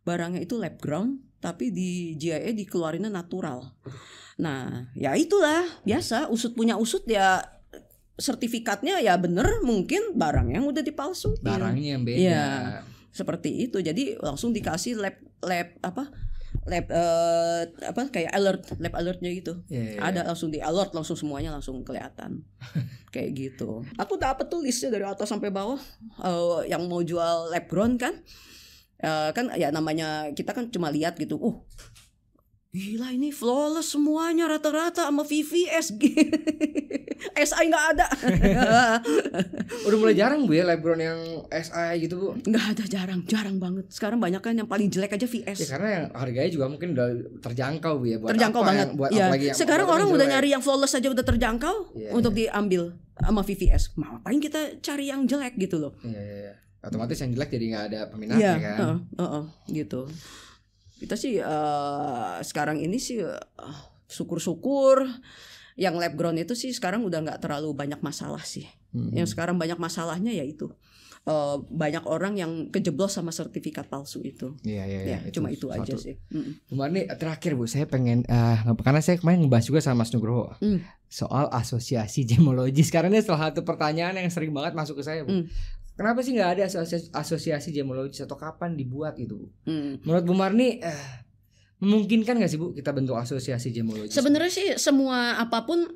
Barangnya itu lab ground, tapi di GIA dikeluarinnya natural. Nah, ya itulah biasa usut punya usut ya, sertifikatnya ya bener, mungkin barang yang udah dipalsuin. Barangnya yang beda. Ya, seperti itu. Jadi langsung dikasih lab kayak lab alertnya gitu. Ada langsung di alert, langsung semuanya langsung kelihatan. Kayak gitu. Aku dapat tuh listnya dari atas sampai bawah, yang mau jual lab grown kan. Kan ya namanya kita kan cuma lihat gitu. Gila ini flawless semuanya rata-rata sama VVS. SI nggak ada. Udah mulai jarang Bu ya lab grown yang SI gitu Bu. Nggak ada, jarang banget. Sekarang banyak kan yang paling jelek aja VS. Ya karena yang harganya juga mungkin udah terjangkau Bu ya. Terjangkau banget. Ya. Sekarang orang udah nyari yang flawless aja udah terjangkau untuk diambil sama VVS. Ngapain kita cari yang jelek gitu loh? Iya. Otomatis yang jelek jadi nggak ada peminatnya kan. Gitu. Kita sih sekarang ini sih syukur-syukur yang lab grown itu sih sekarang udah nggak terlalu banyak masalah sih. Yang sekarang banyak masalahnya yaitu banyak orang yang kejeblos sama sertifikat palsu itu. Iya. Cuma itu aja sih. Kemarin terakhir Bu, saya pengen karena saya kemarin ngebahas juga sama Mas Nugroho soal asosiasi gemologis. Karena ini salah satu pertanyaan yang sering banget masuk ke saya Bu. Kenapa sih nggak ada asosiasi gemologis atau kapan dibuat itu? Menurut Bu Marni memungkinkan nggak sih Bu kita bentuk asosiasi gemologis? Sebenarnya sih semua apapun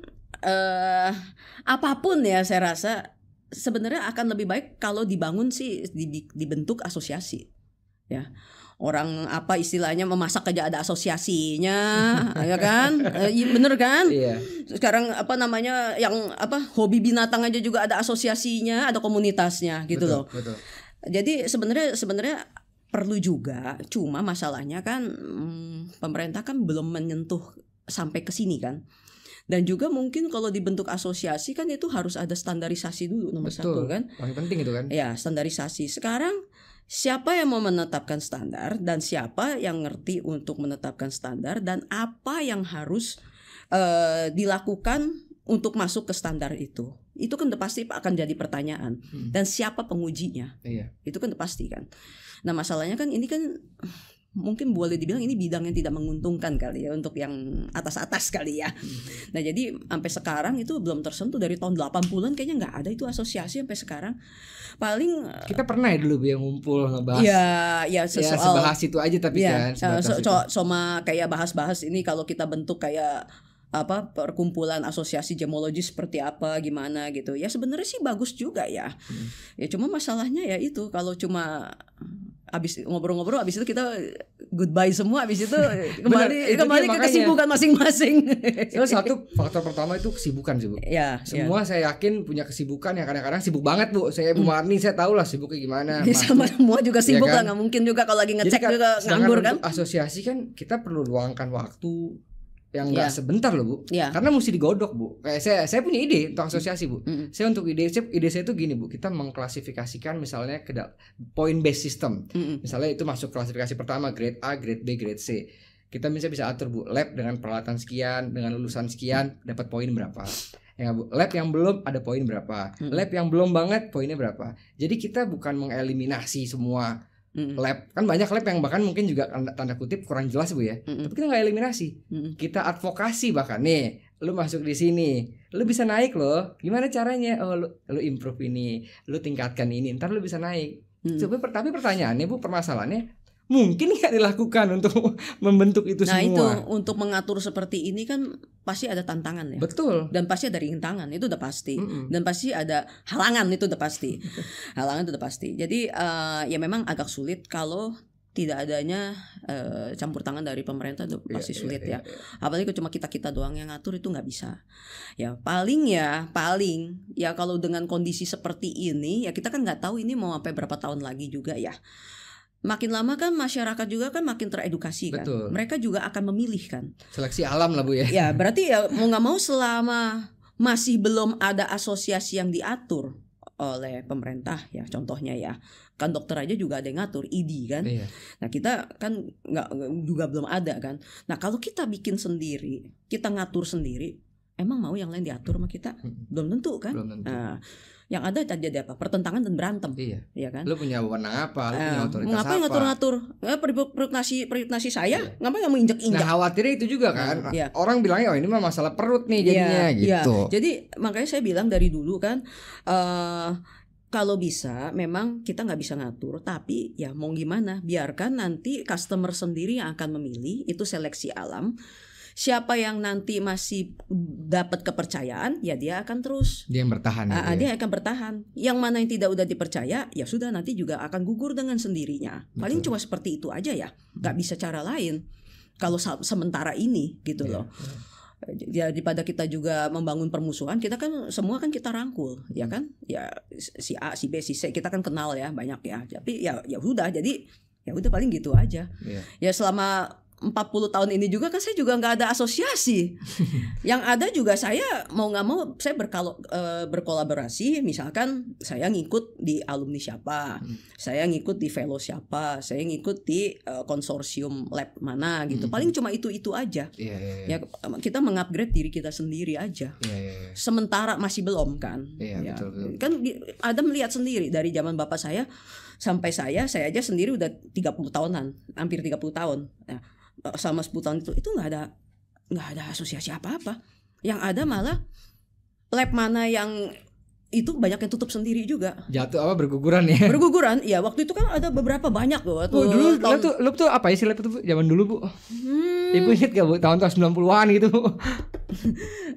ya saya rasa sebenarnya akan lebih baik kalau dibangun sih dibentuk asosiasi ya. Orang apa istilahnya memasak aja ada asosiasinya, ya kan? Bener kan? Iya. Sekarang apa namanya yang hobi binatang aja juga ada asosiasinya, ada komunitasnya gitu loh. Betul. Jadi sebenarnya perlu juga, cuma masalahnya kan pemerintah kan belum menyentuh sampai ke sini kan. Dan juga mungkin kalau dibentuk asosiasi kan itu harus ada standarisasi dulu nomor satu kan. Paling penting itu kan. Ya, standarisasi. Sekarang siapa yang mau menetapkan standar dan siapa yang ngerti untuk menetapkan standar dan apa yang harus dilakukan untuk masuk ke standar itu kan pasti akan jadi pertanyaan. Dan siapa pengujinya? Itu kan pasti kan. Nah masalahnya kan ini kan mungkin boleh dibilang ini bidang yang tidak menguntungkan kali ya untuk yang atas-atas kali ya. Nah jadi sampai sekarang itu belum tersentuh. Dari tahun 80-an kayaknya nggak ada itu asosiasi sampai sekarang. Paling kita pernah ya dulu yang ngumpul ngebahas. Ya sebahas itu aja tapi kan. Sama kayak bahas-bahas ini kalau kita bentuk kayak perkumpulan asosiasi gemologi seperti apa gimana gitu. Ya sebenarnya sih bagus juga ya. Ya cuma masalahnya ya itu kalau cuma abis ngobrol-ngobrol abis itu kita goodbye semua abis itu kembali ke kesibukan masing-masing. Salah satu faktor pertama itu kesibukan sih Bu. Semua saya yakin punya kesibukan yang kadang-kadang sibuk banget Bu. Saya Bu Marni saya tahu lah sibuknya gimana. Sama semua juga sibuk lah, nggak mungkin juga kalau lagi ngecek juga nganggur kan. Asosiasi kan kita perlu luangkan waktu yang nggak sebentar loh Bu, karena mesti digodok Bu. Kayak saya punya ide untuk asosiasi Bu. Saya untuk ide saya itu gini Bu, kita mengklasifikasikan misalnya ke point based system. Misalnya itu masuk klasifikasi pertama grade A, grade B, grade C. Kita bisa atur Bu, lab dengan peralatan sekian, dengan lulusan sekian dapat poin berapa. Ya Bu, lab yang belum ada poin berapa, lab yang belum banget poinnya berapa. Jadi kita bukan mengeliminasi semua lab, kan banyak lab yang bahkan mungkin juga tanda kutip kurang jelas Bu ya. Tapi kita nggak eliminasi, kita advokasi bahkan nih, lu masuk di sini, lu bisa naik loh. Gimana caranya? Oh lu improve ini, lu tingkatkan ini, ntar lu bisa naik. Tapi pertanyaannya Bu, permasalahannya mungkin nggak dilakukan untuk membentuk itu semua. Nah itu untuk mengatur seperti ini kan pasti ada tantangan ya. Betul. Dan pasti ada rintangan, itu udah pasti. Dan pasti ada halangan, itu udah pasti. Halangan itu udah pasti. Jadi ya memang agak sulit kalau tidak adanya campur tangan dari pemerintah itu pasti sulit ya. Apalagi kalau cuma kita doang yang ngatur itu nggak bisa. Ya paling ya kalau dengan kondisi seperti ini ya kita kan nggak tahu ini mau sampai berapa tahun lagi juga ya. Makin lama kan masyarakat juga kan makin teredukasi kan. Betul. Mereka juga akan memilih kan. Seleksi alam lah Bu ya. Ya berarti ya mau gak mau selama masih belum ada asosiasi yang diatur oleh pemerintah ya, contohnya ya kan dokter aja juga ada yang ngatur ID kan. Nah kita kan juga belum ada kan. Nah kalau kita bikin sendiri, kita ngatur sendiri, emang mau yang lain diatur sama kita? Belum tentu kan? Belum tentu. Nah, yang ada terjadi apa? Pertentangan dan berantem. Iya. Ya kan? Lu punya wewenang apa? Lu punya otoritas ngapain apa? ngatur-ngatur? Perut nasi saya, ngapain kamu injek-injek? Nah, khawatirnya itu juga kan. Iya. Orang bilangnya oh ini mah masalah perut nih jadinya gitu. Jadi makanya saya bilang dari dulu kan, kalau bisa memang kita nggak bisa ngatur, tapi ya mau gimana, biarkan nanti customer sendiri yang akan memilih, itu seleksi alam. Siapa yang nanti masih dapat kepercayaan, ya dia akan terus. Dia yang bertahan. Dia akan bertahan. Yang mana yang tidak udah dipercaya, ya sudah nanti juga akan gugur dengan sendirinya. Paling cuma seperti itu aja ya, nggak bisa cara lain. Kalau sementara ini gitu loh. Ya, daripada kita juga membangun permusuhan, kita kan semua kan kita rangkul, ya kan? Ya si A, si B, si C kita kan kenal ya banyak ya. Tapi ya udah, jadi ya udah paling gitu aja. Ya selama 40 tahun ini juga kan saya juga nggak ada asosiasi. Yang ada juga saya mau nggak mau saya berkolaborasi. Misalkan saya ngikut di alumni siapa, saya ngikut di fellow siapa, saya ngikut di konsorsium lab mana gitu. Paling cuma itu aja. Ya kita mengupgrade diri kita sendiri aja. Sementara masih belum kan. Ya. Betul. Kan ada melihat sendiri dari zaman bapak saya sampai saya aja sendiri udah 30 tahunan, hampir 30 tahun. Ya. Sama 10 tahun itu nggak ada asosiasi apa-apa. Yang ada malah lab mana yang itu banyak yang tutup sendiri juga. Jatuh apa berguguran ya? Berguguran, ya waktu itu kan ada beberapa banyak loh. Dulu lu tuh apa sih lab itu Bu? Zaman dulu Bu? Ibu ingat gak Bu? Tahun-tahun 90-an gitu Bu?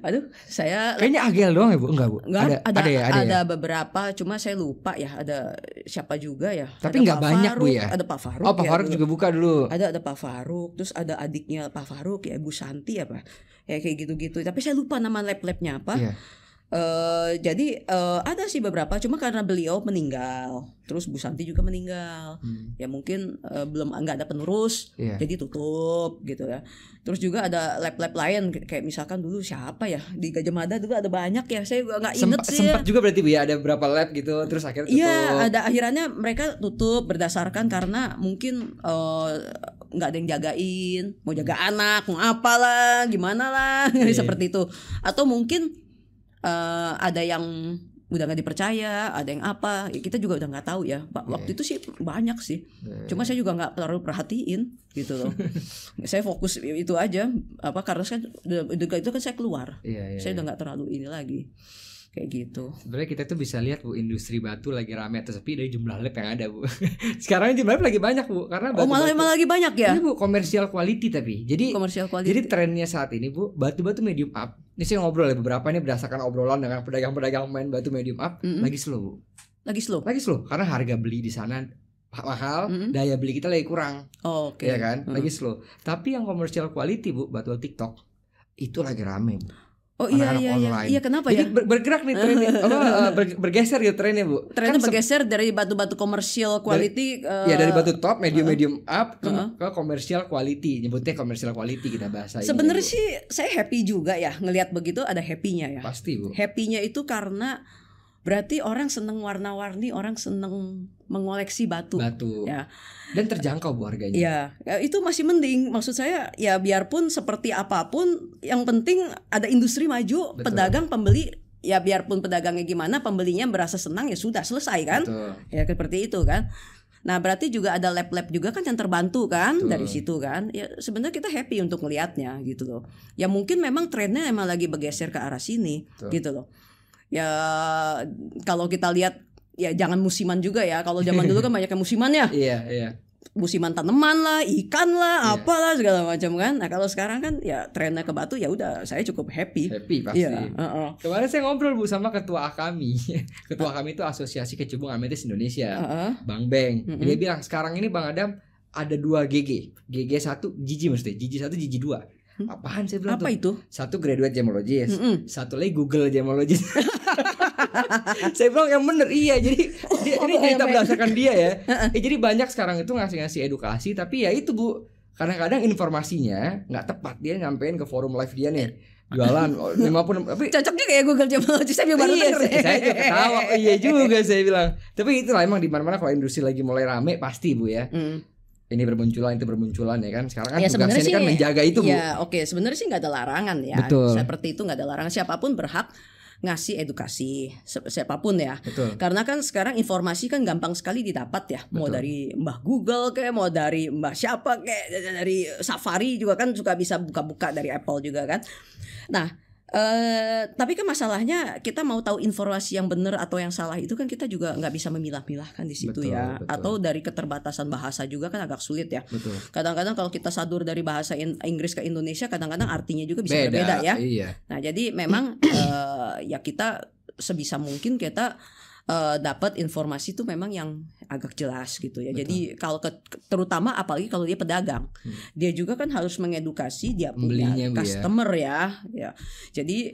Aduh, saya kayaknya Agel doang ya Bu? Enggak Bu? Ada beberapa, cuma saya lupa ya. Ada siapa juga ya? Tapi nggak banyak Bu ya? Ada Pak Faruk. Oh Pak Faruk juga buka dulu. Ada Pak Faruk, terus ada adiknya Pak Faruk ya, Bu Santi apa? Ya kayak gitu-gitu. Tapi saya lupa nama lab-labnya apa. Jadi ada sih beberapa, cuma karena beliau meninggal, terus Bu Santi juga meninggal, ya mungkin nggak ada penerus, jadi tutup gitu ya. Terus juga ada lab-lab lain kayak misalkan dulu siapa ya di Gajah Mada dulu ada banyak ya, saya nggak inget sih. Sempat juga berarti Bu ya, ada beberapa lab gitu, terus akhirnya tutup. Iya, akhirnya mereka tutup berdasarkan karena mungkin nggak ada yang jagain, mau jaga anak, mau apalah, gimana lah, seperti itu. Atau mungkin ada yang udah nggak dipercaya, ada yang apa, ya kita juga udah nggak tahu ya. Waktu itu sih banyak sih, cuma saya juga nggak terlalu perhatiin gitu loh. Saya fokus itu aja, karena kan itu kan saya keluar, saya udah nggak terlalu ini lagi. Kayak gitu. Sebenarnya kita tuh bisa lihat Bu, industri batu lagi rame atau sepi dari jumlah lab yang ada Bu. Sekarang jumlah lab lagi banyak Bu, karena malah lagi banyak ya. Ini Bu, komersial quality tapi. Jadi trennya saat ini Bu, batu-batu medium up. Ini saya ngobrol ya beberapa ini berdasarkan obrolan dengan pedagang-pedagang main batu medium up, lagi slow Bu. Lagi slow karena harga beli di sana mahal, daya beli kita lagi kurang. Ya kan? Lagi slow. Tapi yang komersial quality Bu, batu TikTok itu lagi rame Bu. Oh iya kenapa ya? Jadi bergerak nih trennya, bergeser gitu trennya Bu. Trennya kan bergeser dari batu-batu komersial quality. Dari batu top, medium up ke komersial quality. Nyebutnya komersial quality kita bahasa. Sebenarnya sih saya happy juga ya ngelihat begitu, ada happy-nya ya. Pasti Bu. Happy-nya itu karena berarti orang seneng warna-warni, orang seneng mengoleksi batu. Ya. Dan terjangkau Bu harganya. Ya, itu masih mending. Maksud saya ya biarpun seperti apapun, yang penting ada industri maju. Betul. Pedagang, pembeli, ya biarpun pedagangnya gimana, pembelinya merasa senang ya sudah selesai kan. Betul. Ya seperti itu kan. Nah berarti juga ada lab-lab juga kan yang terbantu kan. Betul. Dari situ kan. Ya sebenarnya kita happy untuk melihatnya gitu loh. Ya mungkin memang trennya emang lagi bergeser ke arah sini. Betul. Gitu loh. Ya kalau kita lihat ya jangan musiman juga ya. Kalau zaman dulu kan banyak yang musiman ya. Iya. Musiman tanaman lah, ikan lah, apalah segala macam kan. Nah kalau sekarang kan ya trennya ke batu, ya udah saya cukup happy. Happy pasti. Kemarin saya ngobrol Bu sama ketua kami. Ketua kami itu Asosiasi Kecubung Ametis Indonesia, Bang Beng. Dia bilang sekarang ini Bang Adam ada 2 GG. GG 1 Gigi maksudnya. Gigi 1 Gigi 2. Apaan saya bilang apa tuh? Itu? Satu graduate gemologist, satu lagi Google gemologist. Saya bilang yang bener iya. Jadi ini cerita berdasarkan dia ya. Jadi banyak sekarang itu ngasih edukasi, tapi ya itu Bu, kadang-kadang informasinya nggak tepat. Dia nyampein ke forum live dia nih, jualan 50 tapi cocoknya kayak Google gemologist. Saya baru denger. Saya juga ketawa. Iya juga saya bilang. Tapi itulah emang di mana-mana kalau industri lagi mulai rame pasti Bu ya. ini bermunculan itu bermunculan ya kan. Sekarang kan Ya, tugasnya ini kan menjaga itu Bu. Ya oke, sebenarnya sih nggak ada larangan ya. Betul. Seperti itu nggak ada larangan. Siapapun berhak ngasih edukasi, siapapun ya. Betul. Karena kan sekarang informasi kan gampang sekali didapat ya. Mau Betul. dari Mbah Google kayak, mau dari Mbah siapa kayak, dari Safari juga kan juga bisa buka-buka, dari Apple juga kan. Nah, tapi kan masalahnya kita mau tahu informasi yang benar atau yang salah itu kan kita juga nggak bisa memilah-milahkan di situ. Betul, ya. betul. Atau dari keterbatasan bahasa juga kan agak sulit ya. Betul. Kadang-kadang kalau kita sadur dari bahasa Inggris ke Indonesia, kadang-kadang artinya juga bisa Beda berbeda ya. Iya. Nah jadi memang ya kita sebisa mungkin kita dapat informasi itu memang yang agak jelas gitu ya. Betul. Jadi kalau terutama apalagi kalau dia pedagang, dia juga kan harus mengedukasi dia punya Pembelinya, Bu, ya. customer ya. Jadi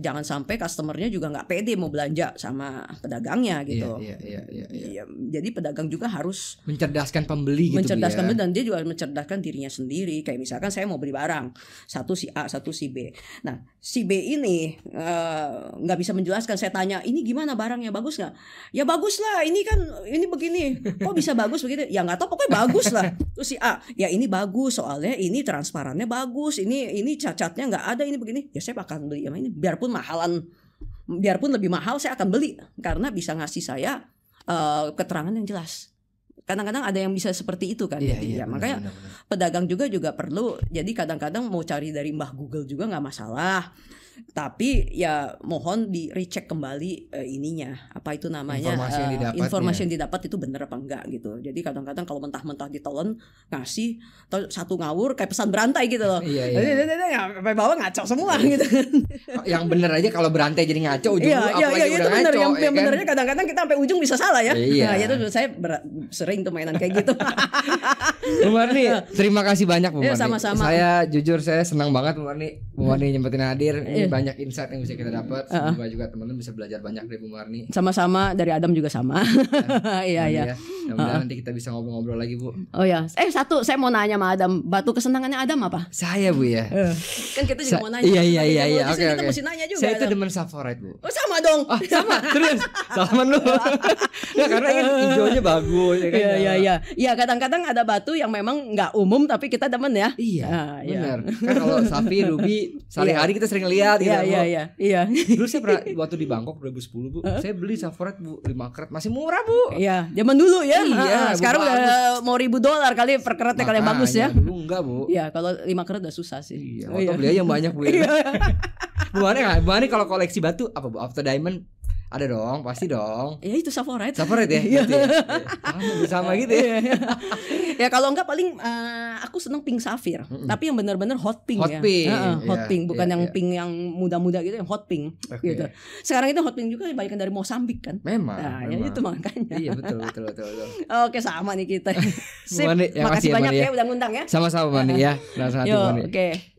jangan sampai customernya juga nggak pede mau belanja sama pedagangnya gitu. Iya. Jadi pedagang juga harus Mencerdaskan pembeli gitu Bu, mencerdaskan ya. dan dia juga harus mencerdaskan dirinya sendiri. Kayak misalkan saya mau beli barang, satu si A, satu si B. Nah si B ini nggak bisa menjelaskan. Saya tanya, ini gimana barangnya, bagus nggak? Ya bagus lah, ini kan ini begini. Kok bisa bagus begitu? Ya nggak tahu, pokoknya bagus lah. Terus si A, ya ini bagus soalnya ini transparannya bagus, ini cacatnya nggak ada, ini begini. Ya saya akan beli yang ini, biarpun lebih mahal saya akan beli karena bisa ngasih saya keterangan yang jelas. Kadang-kadang ada yang bisa seperti itu kan. Jadi ya makanya benar. pedagang juga perlu. Jadi kadang-kadang mau cari dari Mbah Google juga nggak masalah. Tapi ya mohon di recheck kembali ininya, apa itu namanya, informasi yang didapat itu benar apa enggak gitu. Jadi kadang-kadang kalau mentah-mentah ditelan ngasih satu ngawur kayak pesan berantai gitu loh. Iya. Sampai bawah ngaco semua gitu. Yang bener aja kalau berantai jadi ngaco ujung Iya itu benar. Yang benernya kadang-kadang kita sampai ujung bisa salah ya. Iya. Nah itu saya sering tuh mainan kayak gitu. Bu Marni, terima kasih banyak Bu Marni. Sama-sama. Saya jujur saya senang banget Bu Marni nyempetin hadir. Ini banyak insight yang bisa kita dapat. Semoga juga teman-teman bisa belajar banyak dari Bu Marni. Sama-sama, dari Adam juga sama. Iya. Mudah-mudahan nanti kita bisa ngobrol-ngobrol lagi Bu. Oh ya, satu saya mau nanya sama Adam, batu kesenangannya Adam apa? Saya Bu ya. Kan kita juga mau nanya. Iya. Oke. Kita mesti nanya juga. Saya itu Adam. demen Savorite Bu. Oh sama dong. Oh sama, serius. Salaman lu. Ya karena kan hijaunya bagus ya kan. Iya. Iya kadang-kadang ada batu yang memang nggak umum tapi kita demen ya. Iya. Benar. Kan kalau Safi, Ruby, sehari-hari kita sering lihat gitu. Iya. Dulu saya pernah waktu di Bangkok 2010 Bu, saya beli Savorite Bu 5 karat masih murah Bu. Iya, zaman dulu ya. Iya, sekarang udah mau $1.000 kali per karatnya kalau yang bagus ya. Dulu enggak Bu. Iya, kalau 5 karat udah susah sih. Iya, waktu beli aja yang banyak Bu. Bu Mani kalau koleksi batu apa Bu? After Diamond ada dong, pasti dong. Ya itu Savorite. Savorite ya? Sama gitu ya. Ya kalau enggak paling aku seneng pink safir, tapi yang benar-benar hot pink hot ya. Pink. Hot pink, bukan yang pink yang muda-muda gitu, yang hot pink gitu. Sekarang itu hot pink juga dibagikan dari Mozambik kan. Memang. Nah, ya itu makanya. Iya betul. Oke, sama nih kita. Sip. Mani, Makasih banyak ya udah ngundang ya. Sama-sama Mani ya. Oke.